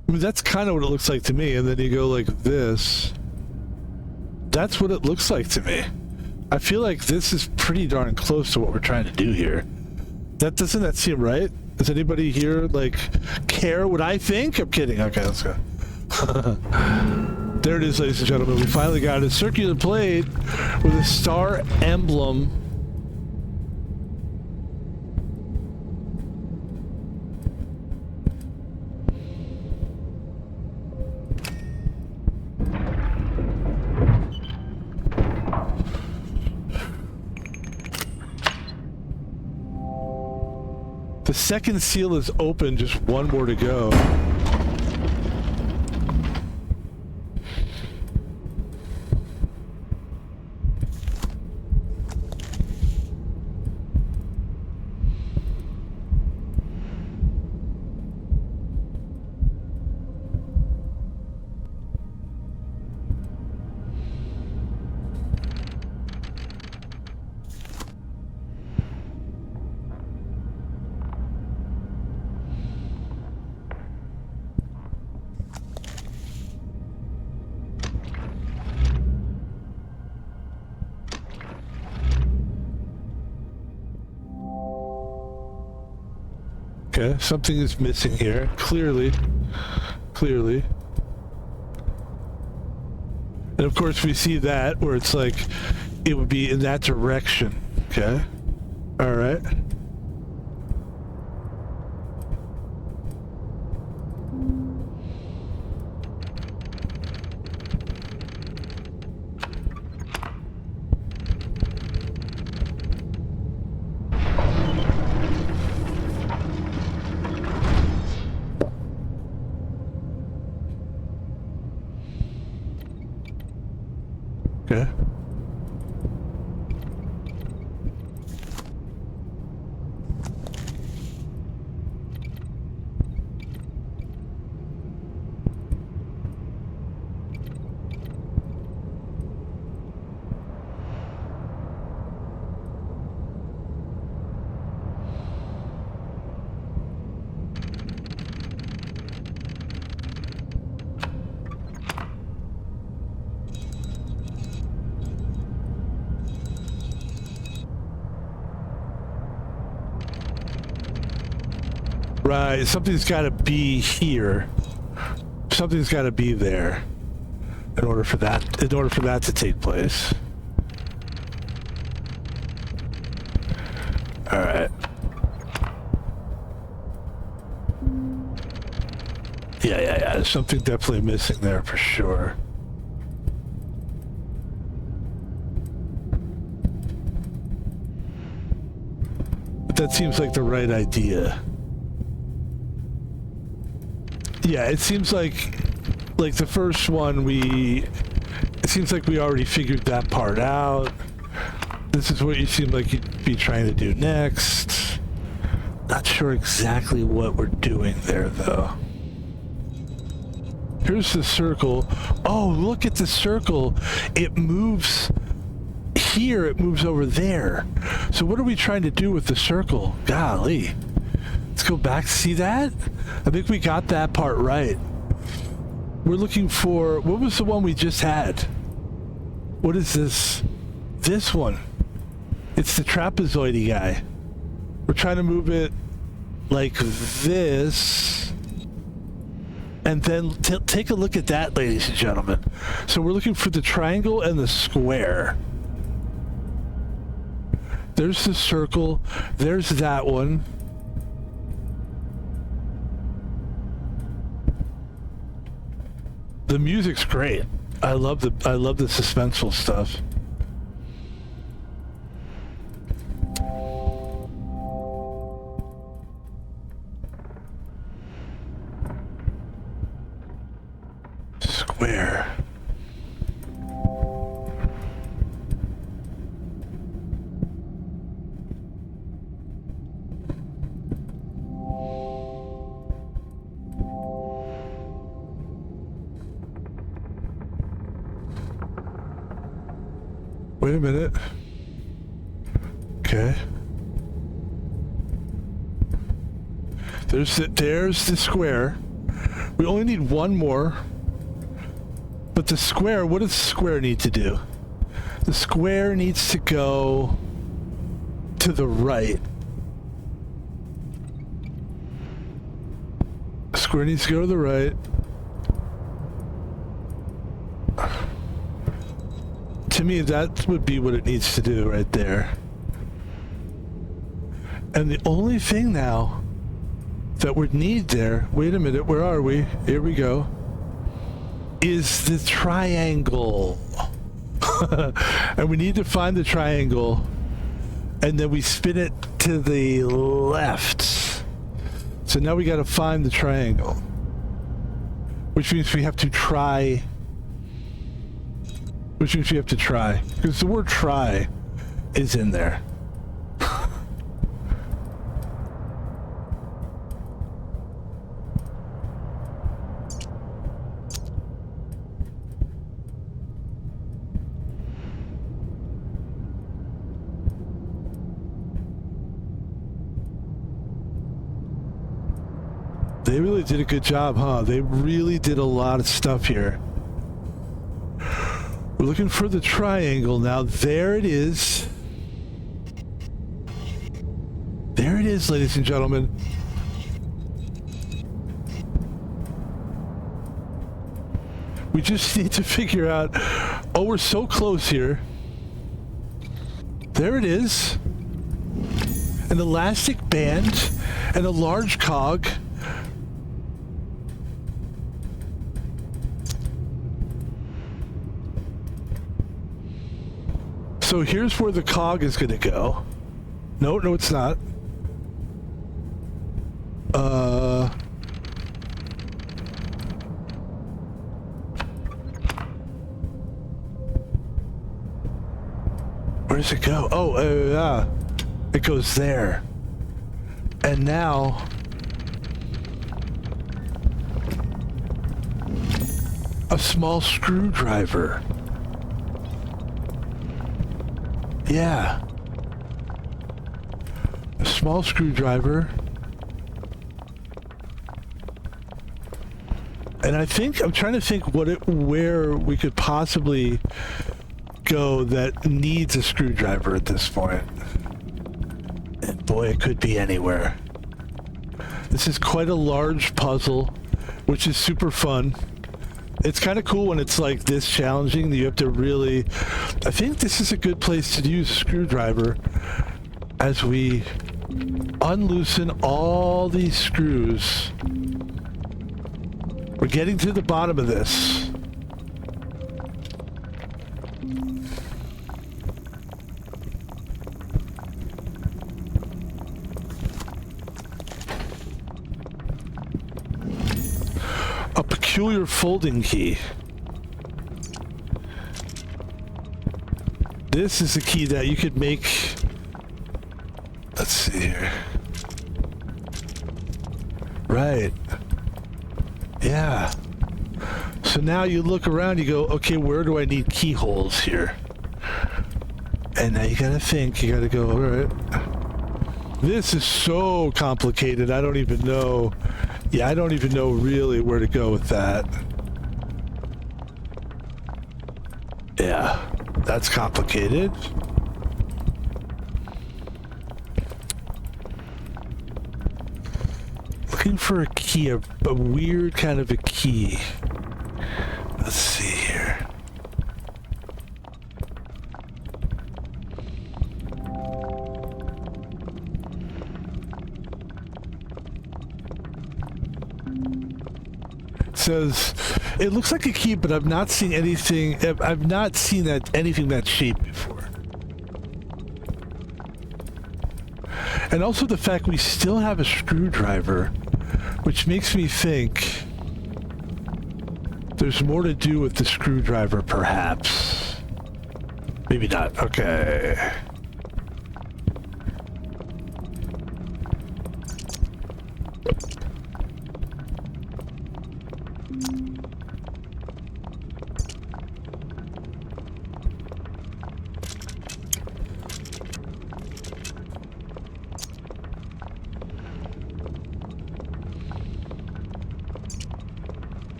I mean, that's kind of what it looks like to me, and then you go like this. That's what it looks like to me. I feel like this is pretty darn close to what we're trying to do here. Doesn't that seem right? Does anybody here, like, care what I think? I'm kidding. Okay, let's go. There it is, ladies and gentlemen. We finally got a circular plate with a star emblem. The second seal is open, just one more to go. Okay, something is missing here. Clearly. And of course we see that where it's like, it would be in that direction. Okay. All right. Okay. Right, something's got to be here. Something's got to be there in order for that to take place. All right. Yeah. There's something definitely missing there for sure. But that seems like the right idea. Yeah, it seems like the first one it seems like we already figured that part out. This is what you seem like you'd be trying to do next. Not sure exactly what we're doing there though. Here's the circle. Oh, look at the circle. It moves here, it moves over there. So what are we trying to do with the circle? Golly. Let's go back. See that? I think we got that part right. We're looking for... What was the one we just had? What is this? This one. It's the trapezoidy guy. We're trying to move it like this. And then take a look at that, ladies and gentlemen. So we're looking for the triangle and the square. There's the circle. There's that one. The music's great. I love the suspenseful stuff. Wait a minute. Okay. There's the square. We only need one more. But the square, what does the square need to do? The square needs to go to the right. The square needs to go to the right. To me, that would be what it needs to do right there. And the only thing now that would need there, wait a minute, where are we? Here we go. Is the triangle. And we need to find the triangle. And then we spin it to the left. So now we got to find the triangle. Which means we have to try. Which means we have to try. Because the word try is in there. They really did a good job, huh? They really did a lot of stuff here. We're looking for the triangle now. There it is. There it is, ladies and gentlemen. We just need to figure out... Oh, we're so close here. There it is. An elastic band and a large cog. So here's where the cog is going to go. No, it's not. Where does it go? Oh, yeah. It goes there. And now... a small screwdriver. Yeah. A small screwdriver. And I think, I'm trying to think where we could possibly go that needs a screwdriver at this point. And boy, it could be anywhere. This is quite a large puzzle, which is super fun. It's kind of cool when it's like this challenging that you have to really... I think this is a good place to use a screwdriver as we unloosen all these screws. We're getting to the bottom of this. A peculiar folding key. This is a key that you could make. Let's see here. Right. Yeah. So now you look around, you go, okay, where do I need keyholes here? And now you gotta think, you gotta go, all right. This is so complicated, I don't even know. Yeah, I don't even know really where to go with that. Yeah, that's complicated. Looking for a key, a weird kind of a key. Let's see here. Says it looks like a key, but I've not seen anything. I've not seen anything that shape before. And also the fact we still have a screwdriver, which makes me think there's more to do with the screwdriver, perhaps. Maybe not. Okay.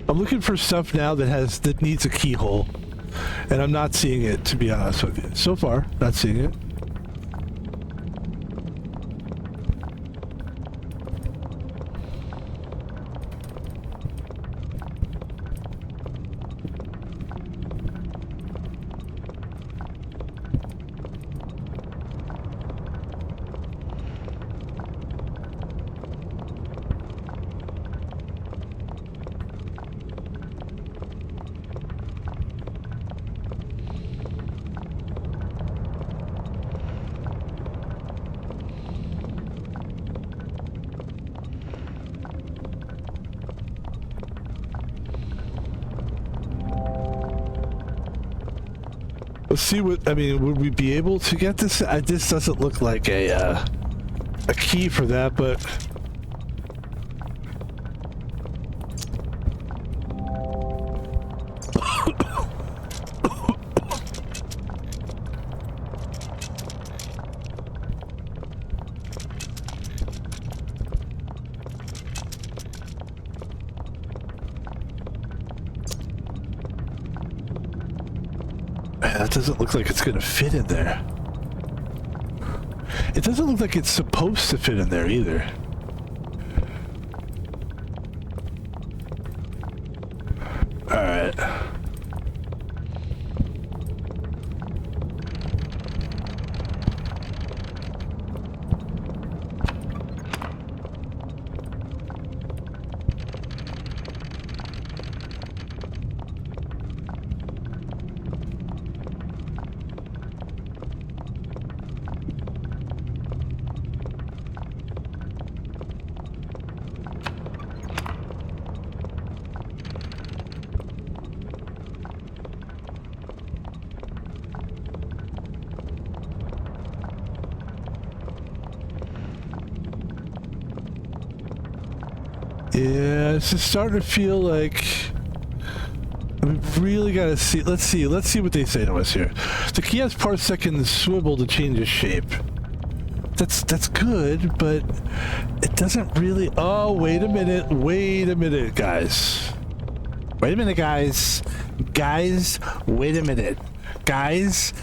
I'm looking for stuff now that needs a keyhole, and I'm not seeing it, to be honest with you. So far, not seeing it. Let's see what, I mean, would we be able to get this? This doesn't look like a key for that, but... That doesn't look like it's gonna fit in there. It doesn't look like it's supposed to fit in there either. All right. Yeah, it's just starting to feel like we've really got to see. Let's see what they say to us here. The key has parsec and swivel to change its shape. That's good, but it doesn't really. Oh, wait a minute, guys. Wait a minute, guys. Guys, wait a minute. Guys.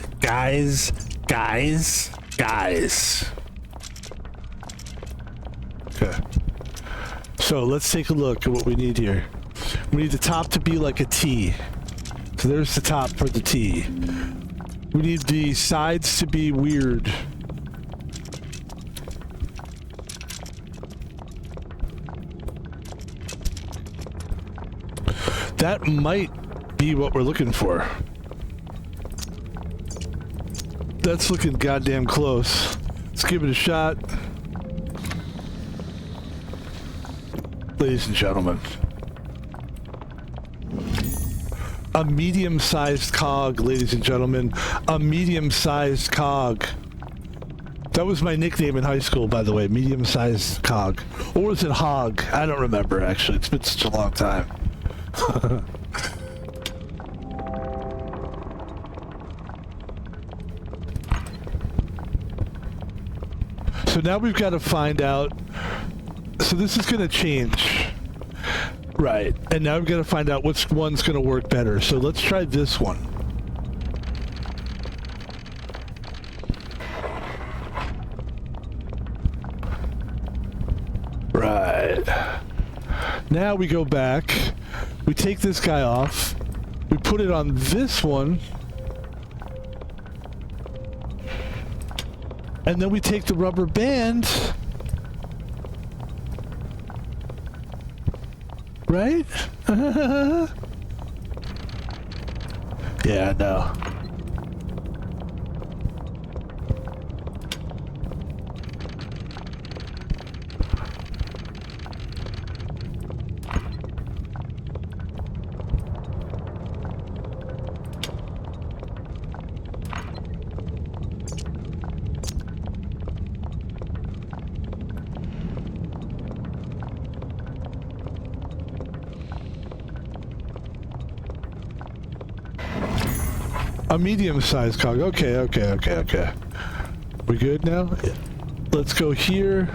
Okay. So let's take a look at what we need here. We need the top to be like a T. So there's the top for the T. We need the sides to be weird. That might be what we're looking for. That's looking goddamn close. Let's give it a shot. Ladies and gentlemen. A medium-sized cog, ladies and gentlemen. A medium-sized cog. That was my nickname in high school, by the way. Medium-sized cog. Or was it hog? I don't remember, actually. It's been such a long time. So now we've got to find out. So this is going to change. Right. And now we've got to find out which one's going to work better. So let's try this one. Right. Now we go back. We take this guy off. We put it on this one. And then we take the rubber band. Right? Yeah, no. A medium-sized cog. Okay. We good now? Yeah. Let's go here.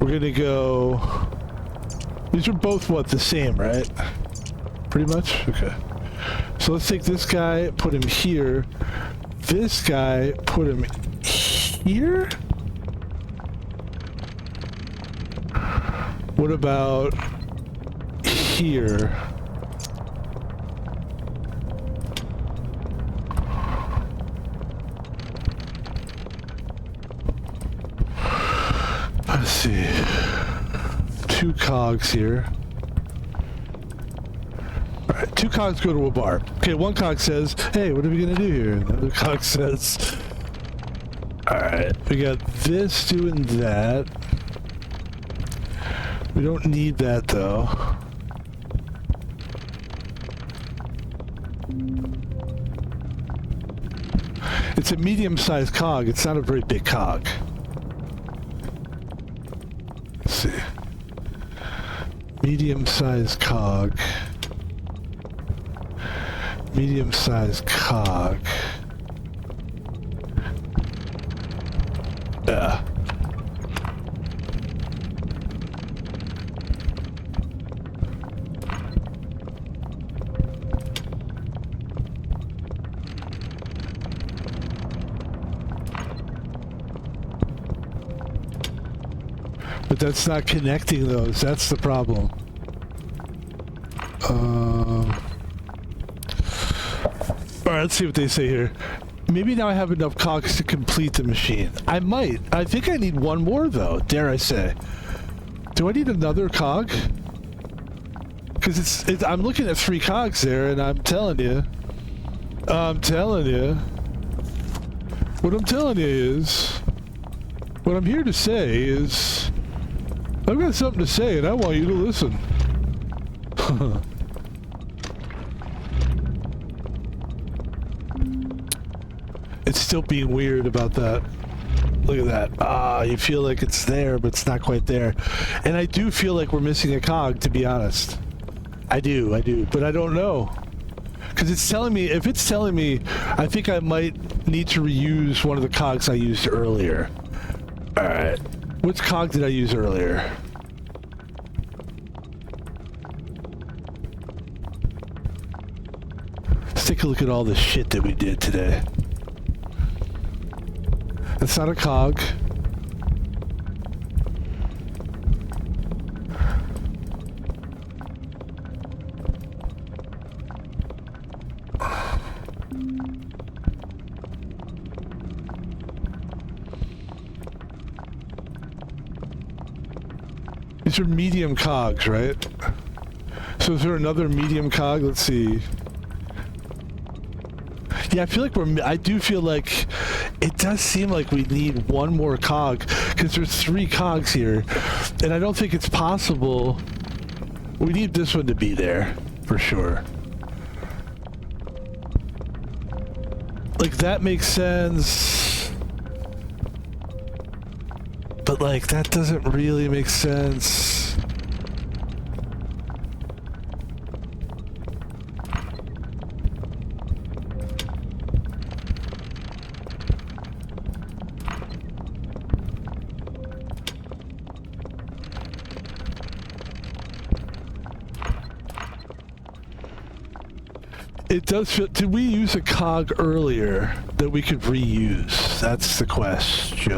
We're gonna go... These are both, what, the same, right? Pretty much? Okay. So let's take this guy, put him here. This guy, put him here? What about here? Let's see. 2 cogs here. Alright, 2 cogs go to a bar. Okay, 1 cog says, hey, what are we gonna do here? Another cog says, alright, we got this doing that. We don't need that though. It's a medium-sized cog, it's not a very big cog. Let's see. Medium-sized cog. Medium-sized cog. Yeah. But that's not connecting those. That's the problem. Alright, let's see what they say here. Maybe now I have enough cogs to complete the machine. I might. I think I need 1 more, though, dare I say. Do I need another cog? Because I'm looking at 3 cogs there, and I'm telling you. What I'm telling you is... What I'm here to say is... I've got something to say, and I want you to listen. It's still being weird about that. Look at that. Ah, you feel like it's there, but it's not quite there. And I do feel like we're missing a cog, to be honest. I do. But I don't know. Because it's telling me, if it's telling me, I think I might need to reuse one of the cogs I used earlier. Alright. Which cog did I use earlier? Let's take a look at all the shit that we did today. That's not a cog. These are medium cogs, right? So is there another medium cog? Let's see. Yeah, I feel like I do feel like it does seem like we need 1 more cog because there's 3 cogs here, and I don't think it's possible. We need this one to be there for sure. Like that makes sense, but like that doesn't really make sense. It does feel... Did we use a cog earlier that we could reuse? That's the question.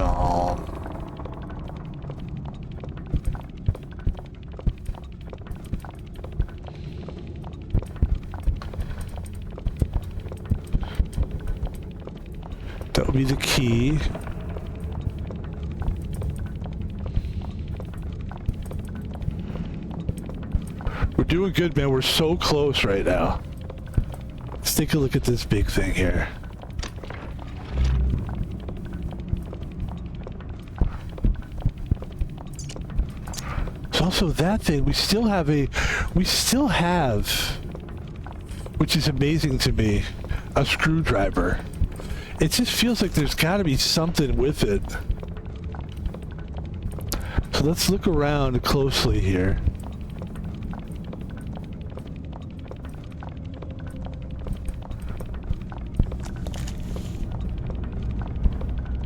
That would be the key. We're doing good, man. We're so close right now. Let's take a look at this big thing here. So also that thing, we still have, which is amazing to me, a screwdriver. It just feels like there's got to be something with it. So let's look around closely here.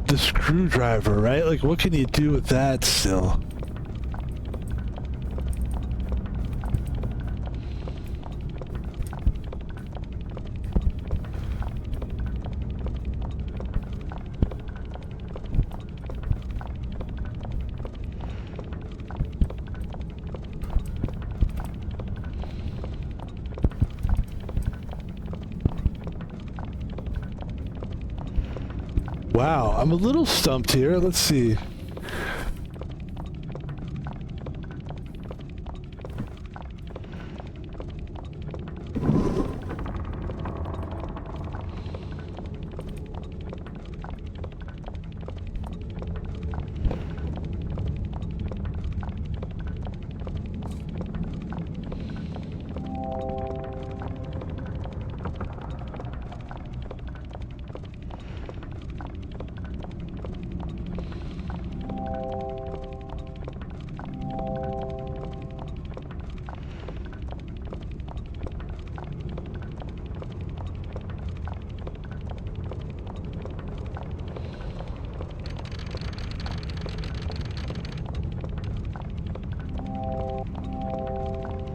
The screwdriver, right? Like, what can you do with that still? Wow, I'm a little stumped here. Let's see.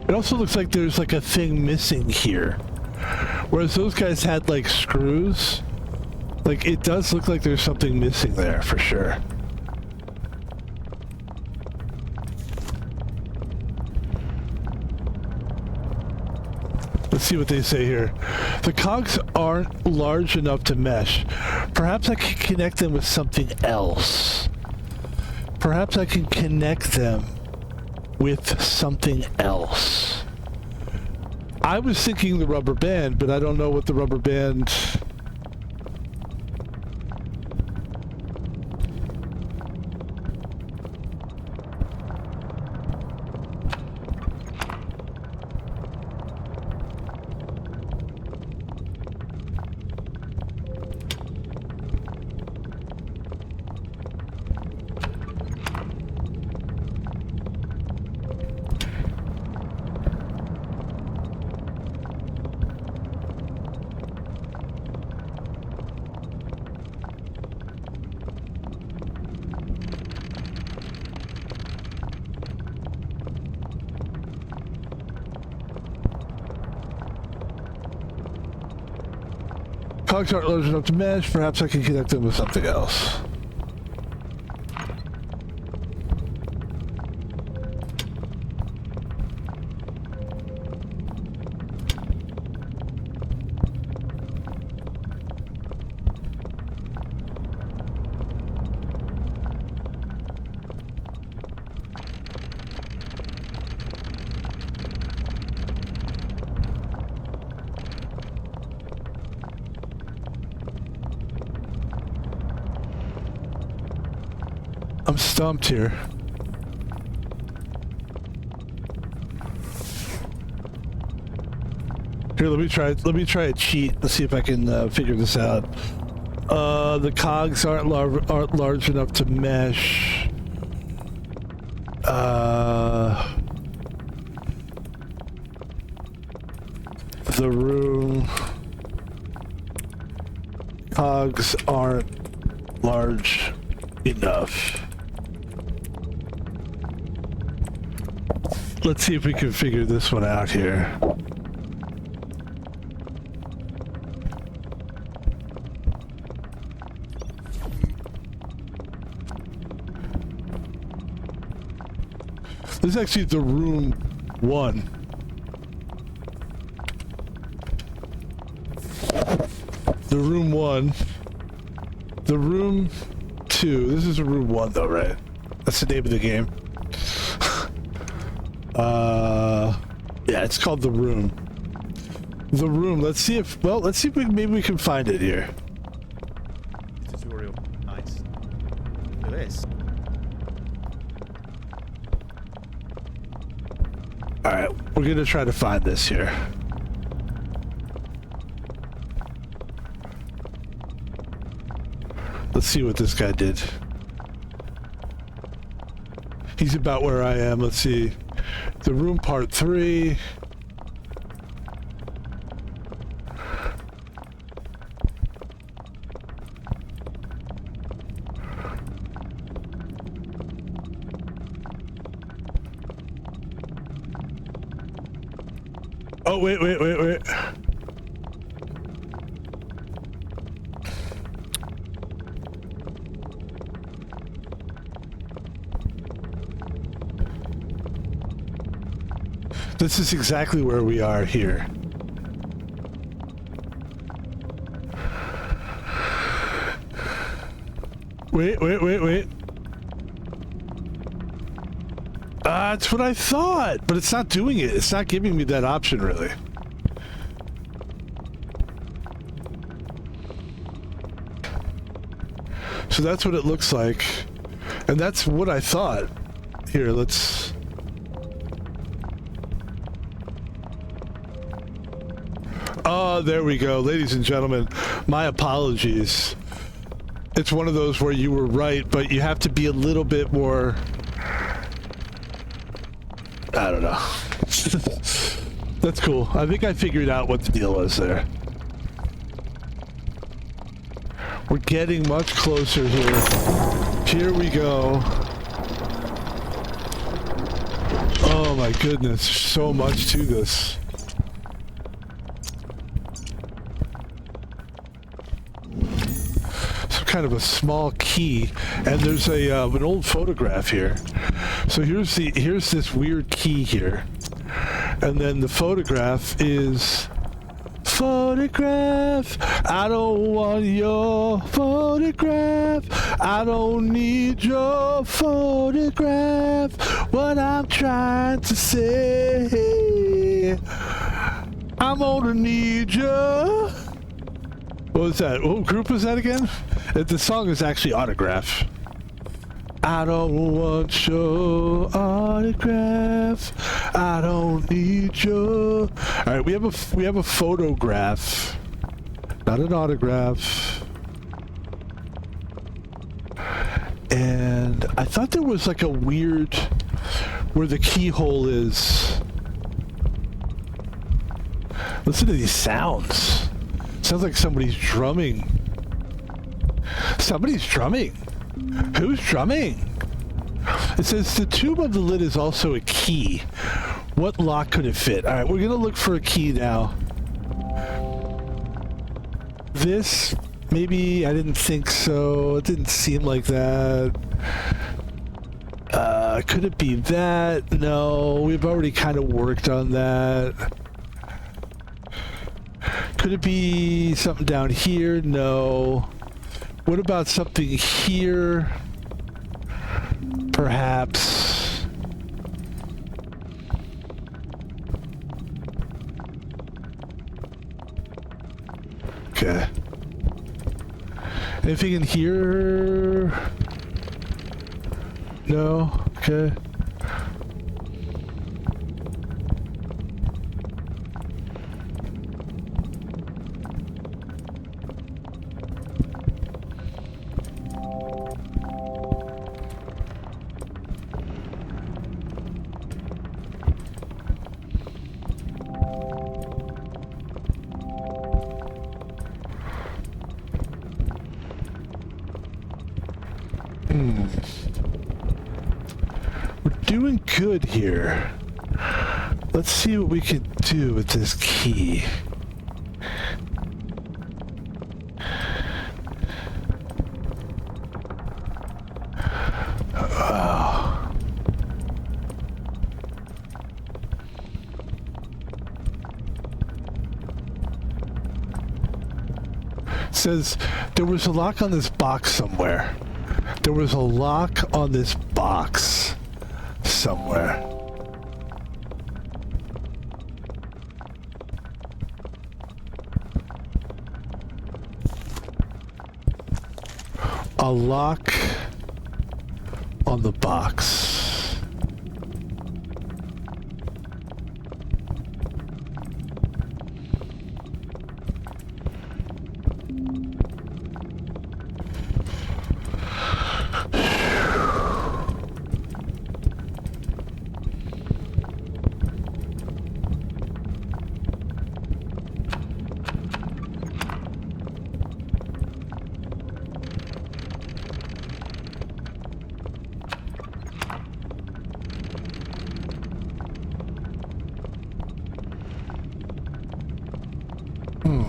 It also looks like there's like a thing missing here. Whereas those guys had like screws. Like it does look like there's something missing there for sure. Let's see what they say here. The cogs aren't large enough to mesh. Perhaps I can connect them with something else. Perhaps I can connect them with something else. I was thinking the rubber band, but I don't know what the rubber band... Cogs aren't large enough to mesh. Perhaps I can connect them with something else. I'm stumped here. Here, let me try a cheat. Let's see if I can figure this out. The cogs aren't large enough to mesh. The room cogs aren't large enough. Let's see if we can figure this one out here. This is actually the room 1. The room 1. The room 2. This is a room 1 though, right? That's the name of the game. Yeah, it's called The Room. The Room. Let's see if maybe we can find it here. Tutorial. Nice. Look at this. Alright, we're gonna try to find this here. Let's see what this guy did. He's about where I am. Let's see. The Room Part 3. Oh, wait. This is exactly where we are here. Wait. That's what I thought, but it's not doing it. It's not giving me that option, really. So that's what it looks like. And that's what I thought. Here, let's... Oh, there we go. Ladies and gentlemen, my apologies. It's one of those where you were right, but you have to be a little bit more... I don't know. That's cool. I think I figured out what the deal was there. We're getting much closer here. Here we go. Oh my goodness, so much to this. Some kind of a small key, and there's a an old photograph here. So here's this weird key here, and then the photograph is photograph. I don't want your photograph. I don't need your photograph. What I'm trying to say, I'm gonna need you. What was that? What group was that again? The song is actually Autograph. I don't want your autograph. I don't need your... All right, we have a photograph, not an autograph. And I thought there was like a weird where the keyhole is. Listen to these sounds. Sounds like somebody's drumming. Somebody's drumming. Who's drumming? It says the tube of the lid is also a key. What lock could it fit? All right, we're gonna look for a key now. This, maybe, I didn't think so. It didn't seem like that. Could it be that? No, we've already kind of worked on that. Could it be something down here? No. What about something here? Perhaps. Okay. Anything in here? No? Okay. Doing good here. Let's see what we can do with this key. Wow. It says there was a lock on this box somewhere. There was a lock on this box somewhere. A lock on the box.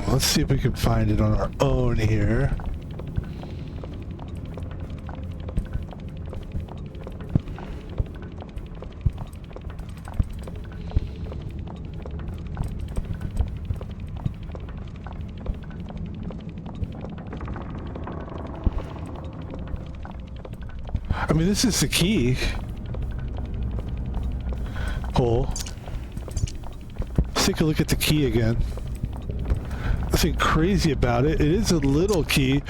Let's see if we can find it on our own here. I mean, this is the key. Hole. Let's take a look at the key again. Nothing crazy about it. It is a little key.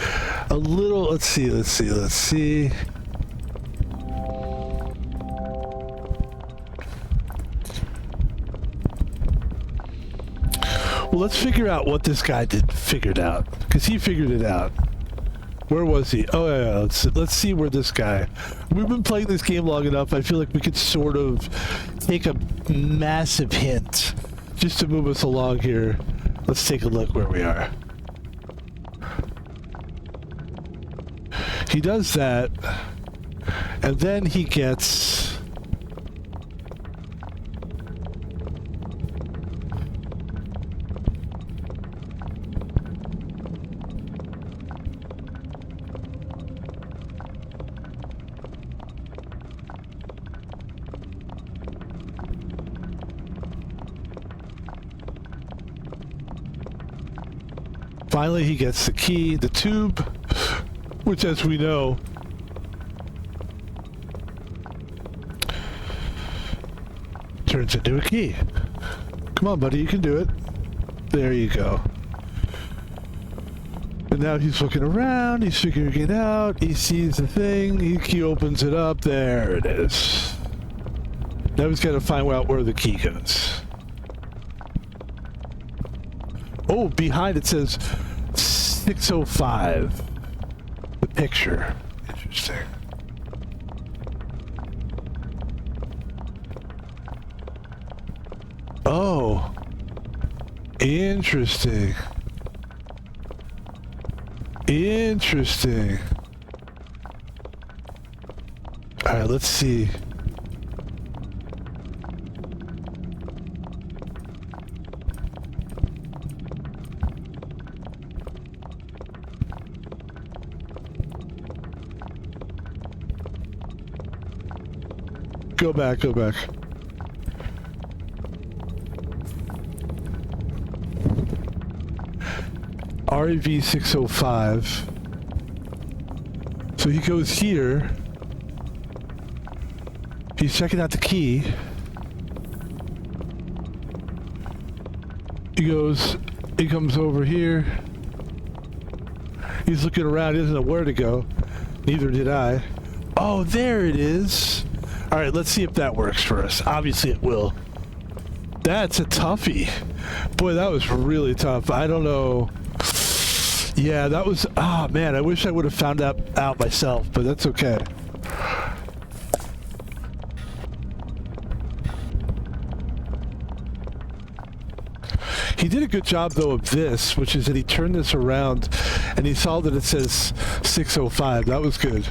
A little, let's see. Well, let's figure out what this guy figured out. Because he figured it out. Where was he? Oh, yeah, let's see where this guy... We've been playing this game long enough. I feel like we could sort of take a massive hint just to move us along here. Let's take a look where we are. He does that, and then he gets... Finally, he gets the key, the tube, which, as we know, turns into a key. Come on, buddy, you can do it. There you go. And now he's looking around, he's figuring it out, he sees the thing, he opens it up, there it is. Now he's got to find out where the key goes. Oh, behind it says 605. The picture. Interesting. Oh. Interesting. Interesting. Alright, let's see. Go back. REV 605. So he goes here. He's checking out the key. He comes over here. He's looking around, he doesn't know where to go. Neither did I. Oh, there it is. All right, let's see if that works for us. Obviously it will. That's a toughie. Boy, that was really tough. I don't know. Yeah, that was... Ah, man, I wish I would have found that out myself, but that's okay. He did a good job, though, of this, which is that he turned this around and he saw that it says 605. That was good.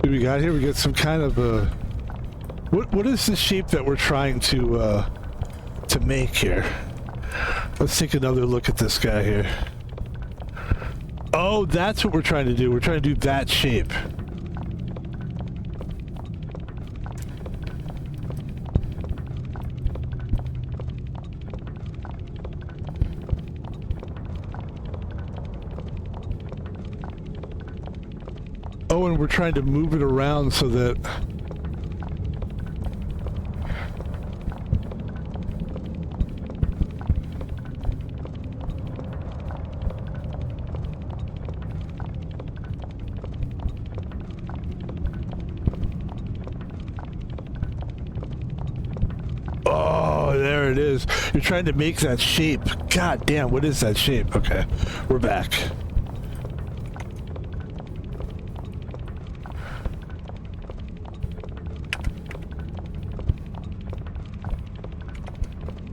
What do we got here? We got some kind of a... What is the shape that we're trying to make here? Let's take another look at this guy here. Oh, that's what we're trying to do. We're trying to do that shape. Oh, and we're trying to move it around so that... Oh, there it is. You're trying to make that shape. God damn, what is that shape? Okay, we're back.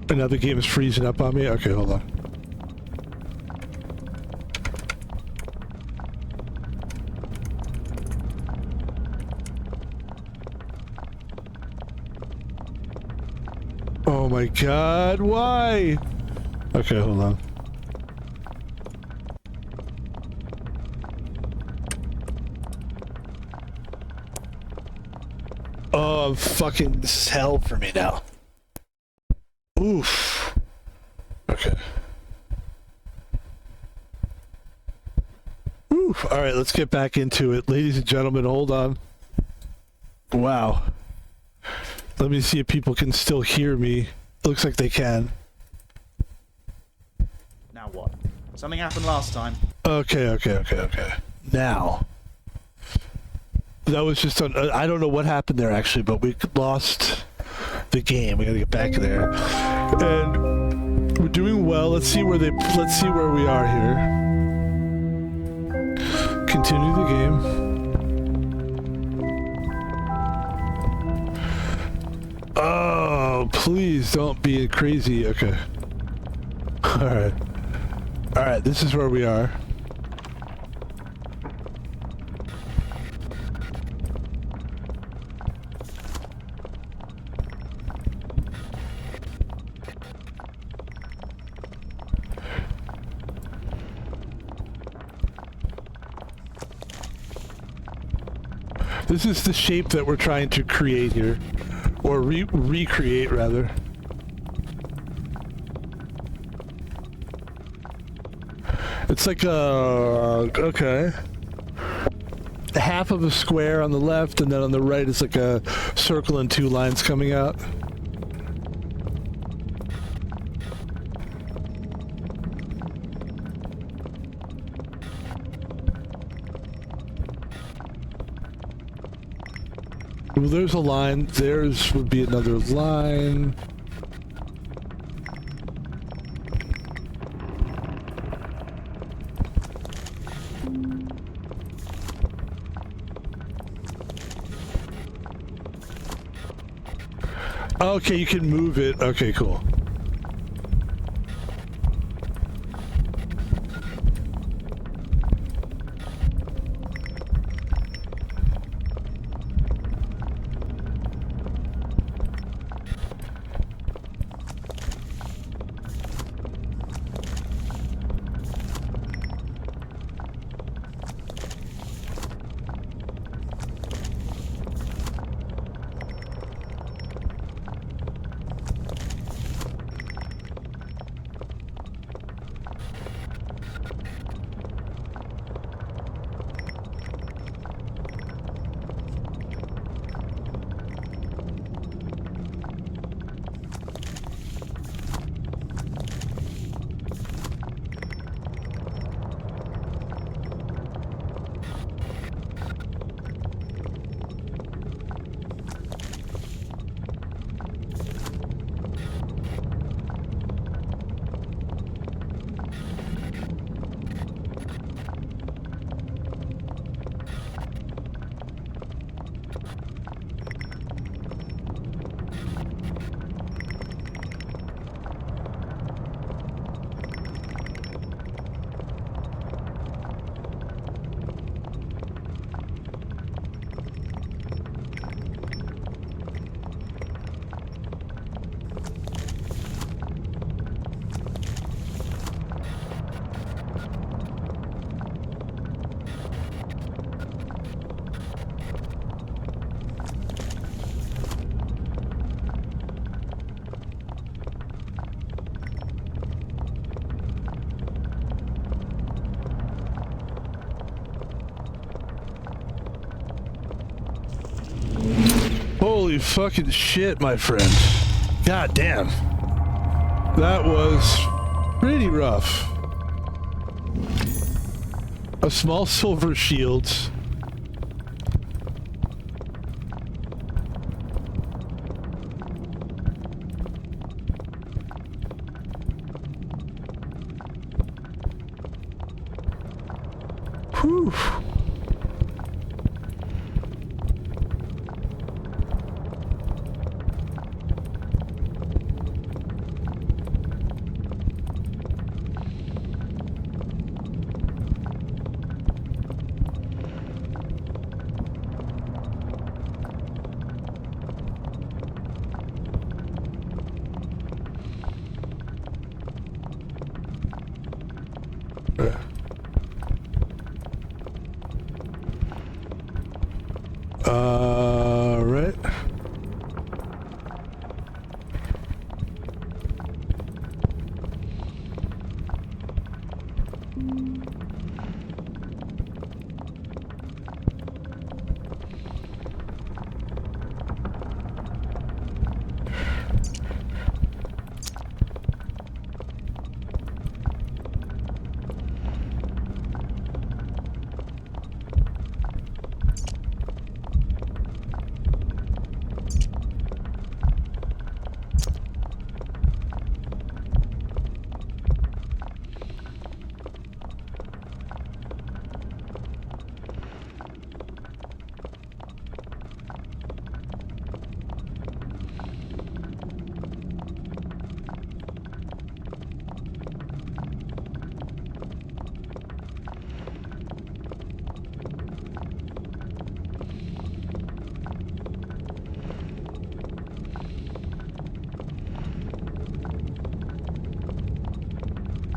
Another game is freezing up on me? Okay, hold on. Oh my god, why? Okay, hold on. Oh, fucking, this is hell for me now. Oof. Okay. Oof. All right, let's get back into it. Ladies and gentlemen, hold on. Wow. Let me see if people can still hear me. Looks like they can. Now what? Something happened last time. Okay. Now. That was just on... I don't know what happened there, actually, but we lost the game. We gotta get back there. And we're doing well. Let's see where we are here. Continue the game. Oh, please don't be crazy. Okay. Alright, this is where we are. This is the shape that we're trying to create here. Or recreate, rather. It's like a... okay. Half of a square on the left, and then on the right it's like a circle and two lines coming out. Well, there's a line. Theirs would be another line. Okay, you can move it. Okay, cool. Holy fucking shit, my friend. God damn. That was pretty rough. A small silver shield. Whew. Right.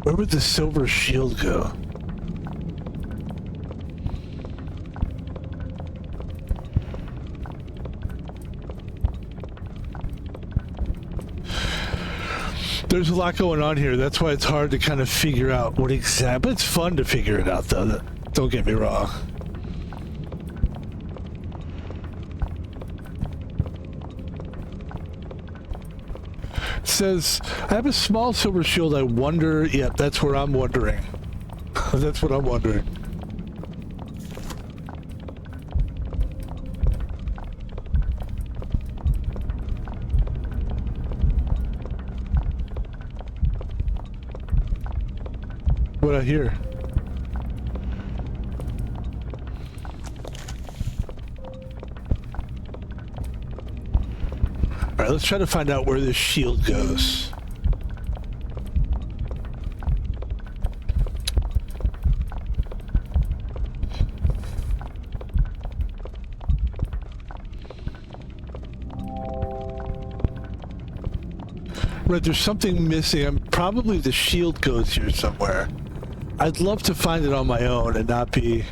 Where would the silver shield go? There's a lot going on here. That's why it's hard to kind of figure out what exactly. But it's fun to figure it out, though. Don't get me wrong. It says, I have a small silver shield. I wonder. Yep, that's where I'm wondering. That's what I'm wondering. What I hear? All right, let's try to find out where this shield goes. Right, there's something missing. Probably the shield goes here somewhere. I'd love to find it on my own and not be...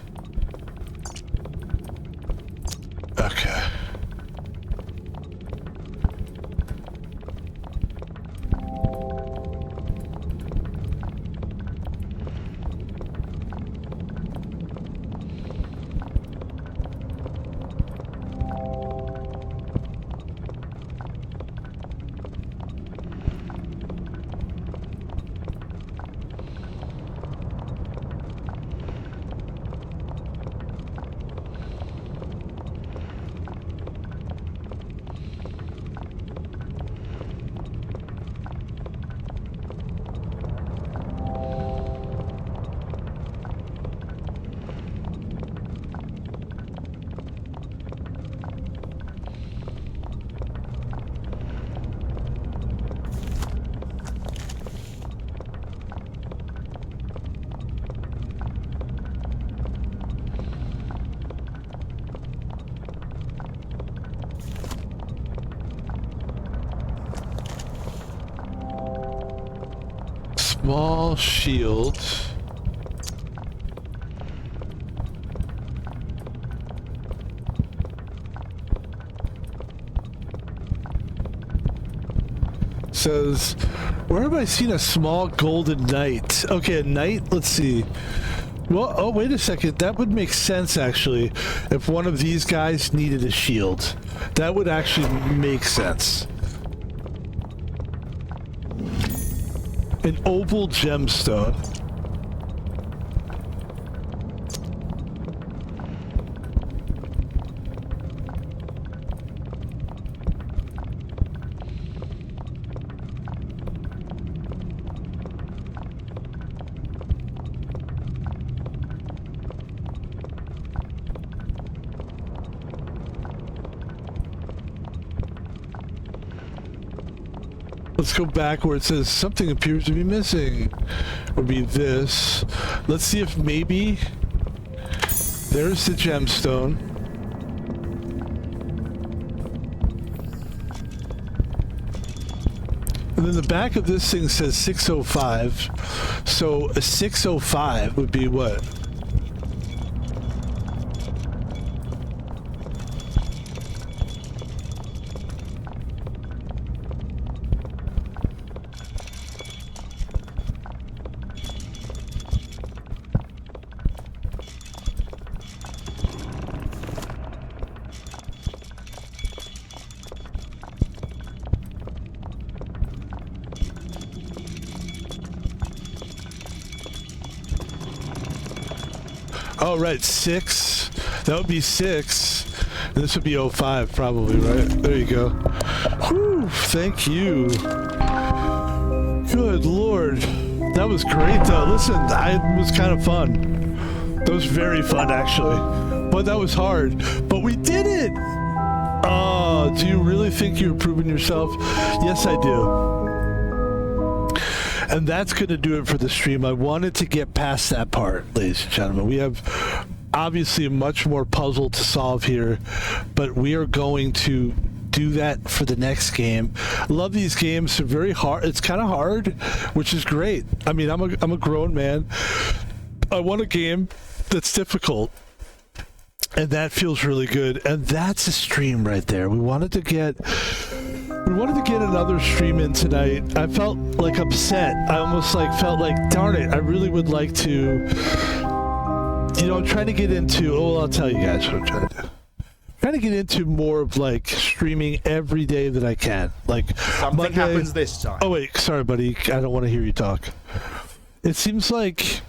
Okay. Small shield. Says, where have I seen a small golden knight? Okay, a knight, let's see. Well, oh, wait a second. That would make sense, actually, if one of these guys needed a shield. That would actually make sense. An oval gemstone. Let's go back where it says something appears to be missing. Would be this. Let's see if maybe there's the gemstone. And then the back of this thing says 605. So a 605 would be what? Oh, right, 6. That would be 6. And this would be 05, probably, right? There you go. Whew, thank you. Good Lord. That was great, though. Listen, it was kind of fun. That was very fun, actually. But that was hard. But we did it! Oh, do you really think you're proving yourself? Yes, I do. And that's going to do it for the stream. I wanted to get past that part, ladies and gentlemen. We have obviously a much more puzzle to solve here, but we are going to do that for the next game. I love these games. They're very hard. It's kind of hard, which is great. I mean, I'm a grown man. I want a game that's difficult, and that feels really good. And that's a stream right there. We wanted to get another stream in tonight. I felt like upset. I almost felt like, darn it, I really would like to, you know, I'm trying to get into, oh, I'll tell you guys what I'm trying to do. I'm trying to get into more of like streaming every day that I can. Like Something Monday, happens this time. Oh wait, sorry buddy, I don't want to hear you talk. It seems like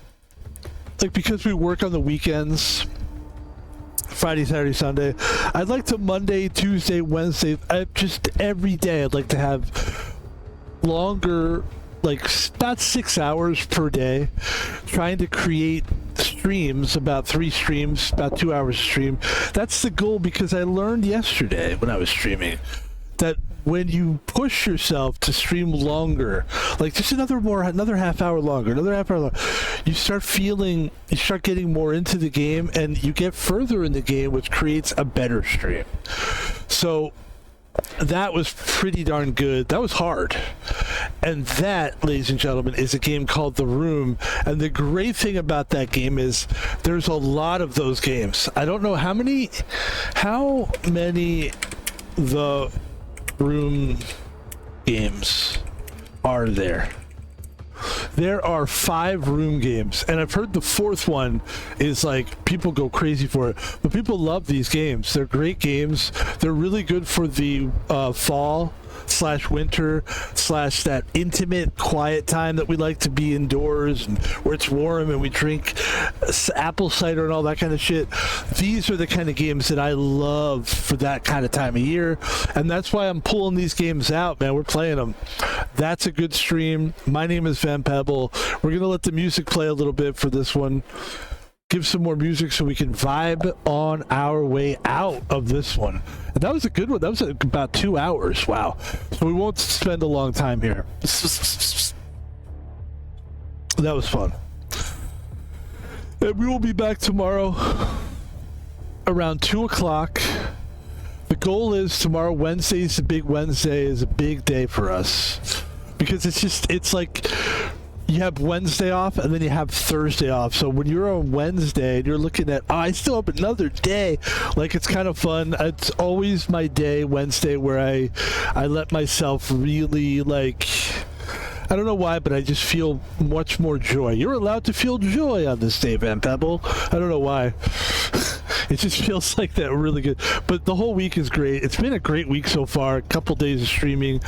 because we work on the weekends, Friday, Saturday, Sunday, I'd like to Monday, Tuesday, Wednesday, just every day I'd like to have longer, like about 6 hours per day, trying to create streams, about 3 streams, about 2 hours a stream. That's the goal, because I learned yesterday when I was streaming that when you push yourself to stream longer, like just another half hour longer, you start getting more into the game, and you get further in the game, which creates a better stream. So that was pretty darn good. That was hard. And that, ladies and gentlemen, is a game called The Room. And the great thing about that game is there's a lot of those games. I don't know how many The Room games are there. There are 5 Room games, and I've heard the 4th one is like people go crazy for it, but people love these games. They're great games. They're really good for the fall / winter / that intimate quiet time that we like to be indoors and where it's warm and we drink apple cider and all that kind of shit. These are the kind of games that I love for that kind of time of year, and that's why I'm pulling these games out, man. We're playing them. That's a good stream. My name is Pebble. We're gonna let the music play a little bit for this one. Give some more music so we can vibe on our way out of this one. And that was a good one. That was about 2 hours. Wow. So we won't spend a long time here. That was fun. And we will be back tomorrow around 2 o'clock. The goal is tomorrow, Wednesday is a big Wednesday, is a big day for us. Because it's like you have Wednesday off and then you have Thursday off. So when you're on Wednesday and you're looking at, I still have another day, like it's kind of fun. It's always my day, Wednesday, where I let myself really, like, I don't know why, but I just feel much more joy. You're allowed to feel joy on this day, Van Pebble. I don't know why. It just feels like that really good. But the whole week is great. It's been a great week so far. A couple days of streaming.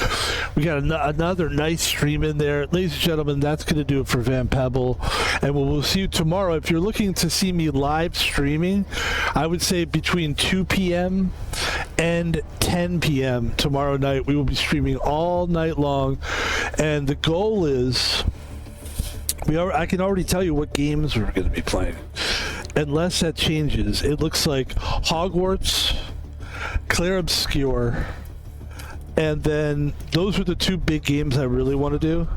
We got another nice stream in there. Ladies and gentlemen, that's going to do it for Van Pebble. And we'll see you tomorrow. If you're looking to see me live streaming, I would say between 2 p.m. and 10 p.m. tomorrow night. We will be streaming all night long. And the goal is... I can already tell you what games we're going to be playing. Unless that changes, it looks like Hogwarts, Clair Obscure, and then those are the two big games I really want to do.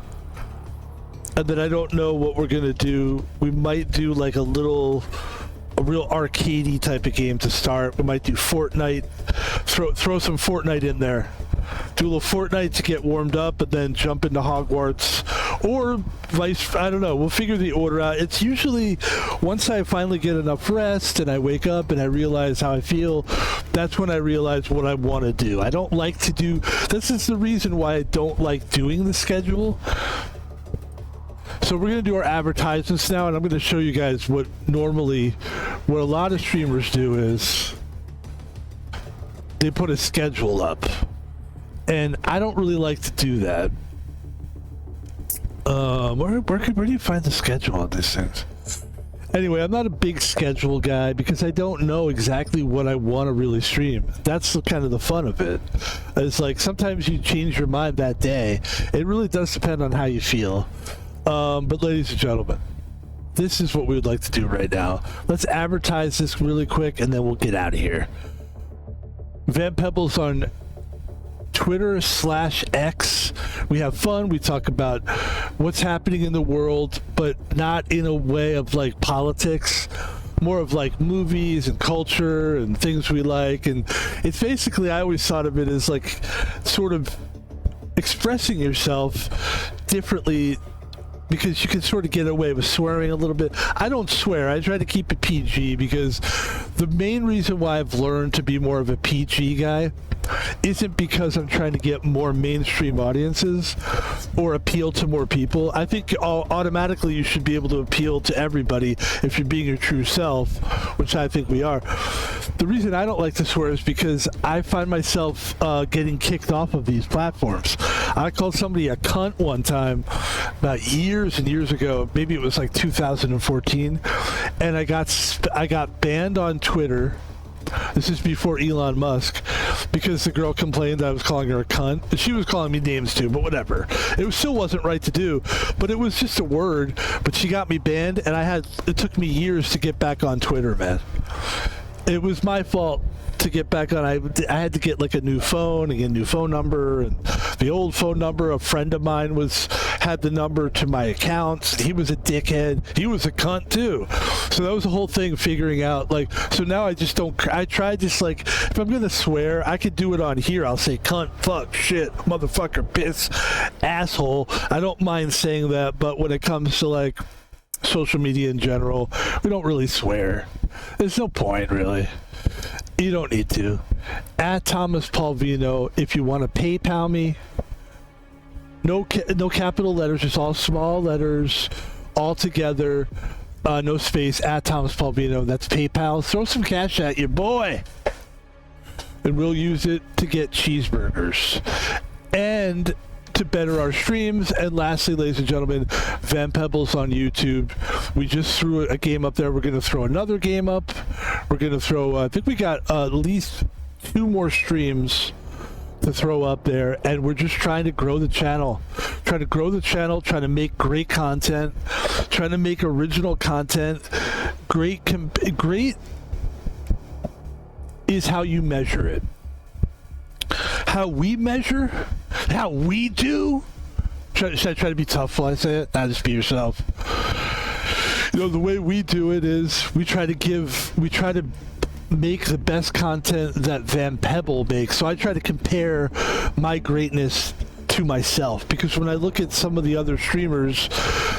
And then I don't know what we're going to do. We might do like a real arcadey type of game to start. We might do Fortnite, throw some Fortnite in there. Do a little Fortnite to get warmed up and then jump into Hogwarts, or I don't know. We'll figure the order out. It's usually once I finally get enough rest and I wake up and I realize how I feel, that's when I realize what I want to do. I don't like to do, this is the reason why I don't like doing the schedule. So we're going to do our advertisements now, and I'm going to show you guys what a lot of streamers do is they put a schedule up. And I don't really like to do that. Where do you find the schedule on these things? Anyway, I'm not a big schedule guy because I don't know exactly what I want to really stream. That's kind of the fun of it. It's like sometimes you change your mind that day. It really does depend on how you feel. But ladies and gentlemen, this is what we would like to do right now. Let's advertise this really quick and then we'll get out of here. Van Pebble's on Twitter/X. We have fun. We talk about what's happening in the world, but not in a way of like politics, more of like movies and culture and things we like. And it's basically, I always thought of it as like sort of expressing yourself differently, because you can sort of get away with swearing a little bit. I don't swear. I try to keep it PG because the main reason why I've learned to be more of a PG guy isn't because I'm trying to get more mainstream audiences or appeal to more people. I think automatically you should be able to appeal to everybody if you're being your true self, which I think we are. The reason I don't like to swear is because I find myself getting kicked off of these platforms. I called somebody a cunt one time about years and years ago. Maybe it was like 2014, and I got banned on Twitter. This is before Elon Musk, because the girl complained I was calling her a cunt. She was calling me names too, but whatever. Still wasn't right to do, but it was just a word. But she got me banned, and it took me years to get back on Twitter, man. It was my fault to get back on. I had to get like a new phone and get a new phone number, and the old phone number, a friend of mine had the number to my accounts. He was a dickhead. He was a cunt too. So that was the whole thing, figuring out like, so now I just don't, I try just like, if I'm gonna swear, I could do it on here. I'll say cunt, fuck, shit, motherfucker, piss, asshole. I don't mind saying that, but when it comes to like social media in general, we don't really swear. There's no point really. You don't need to. At Thomas Palvino, if you want to PayPal me, no capital letters, just all small letters, all together, no space. At Thomas Palvino, that's PayPal. Throw some cash at you, boy, and we'll use it to get cheeseburgers and to better our streams. And lastly, ladies and gentlemen, Van Pebble's on YouTube. We just threw a game up there. We're going to throw another game up. We're going to throw, I think we got at least 2 more streams to throw up there, and we're just trying to grow the channel. Trying to make great content, trying to make original content. Great is how you measure it. How we measure, how we do. Should I try to be tough while I say it? Nah, just be yourself. You know, the way we do it is we try to make the best content that Van Pebble makes. So I try to compare my greatness to myself, because when I look at some of the other streamers,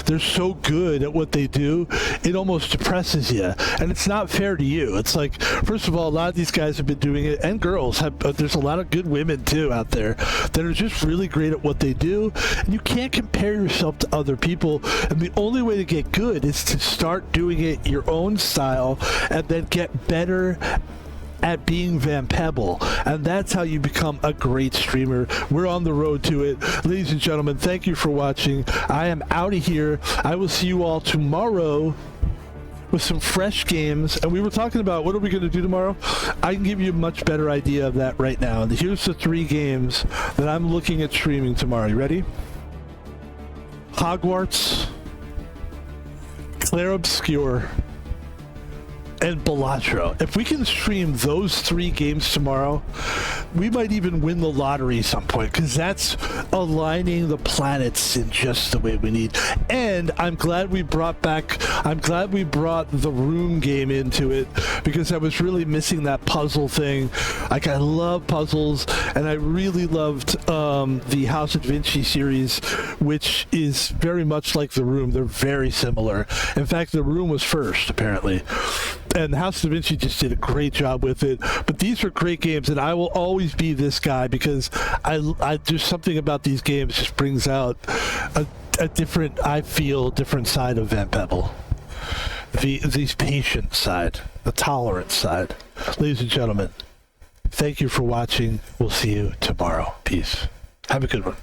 they're so good at what they do, it almost depresses you, and it's not fair to you. It's like, first of all, a lot of these guys have been doing it, and girls have. There's a lot of good women too out there that are just really great at what they do, and you can't compare yourself to other people. And the only way to get good is to start doing it your own style, and then get better at being Van Pebble, and that's how you become a great streamer. We're on the road to it. Ladies and gentlemen, thank you for watching. I am out of here. I will see you all tomorrow with some fresh games, and we were talking about what are we going to do tomorrow. I can give you a much better idea of that right now. And here's the 3 games that I'm looking at streaming tomorrow. You ready? Hogwarts, Clair Obscure, and Balatro. If we can stream those 3 games tomorrow, we might even win the lottery at some point, because that's aligning the planets in just the way we need. And I'm glad we brought the room game into it, because I was really missing that puzzle thing. Like, I love puzzles, and I really loved the House of Da Vinci series, which is very much like the room. They're very similar. In fact, the room was first, apparently. And House of Da Vinci just did a great job with it. But these are great games, and I will always be this guy, because I just something about these games just brings out a different, I feel, different side of Van Pebble. The patient side, the tolerant side. Ladies and gentlemen, thank you for watching. We'll see you tomorrow. Peace. Have a good one.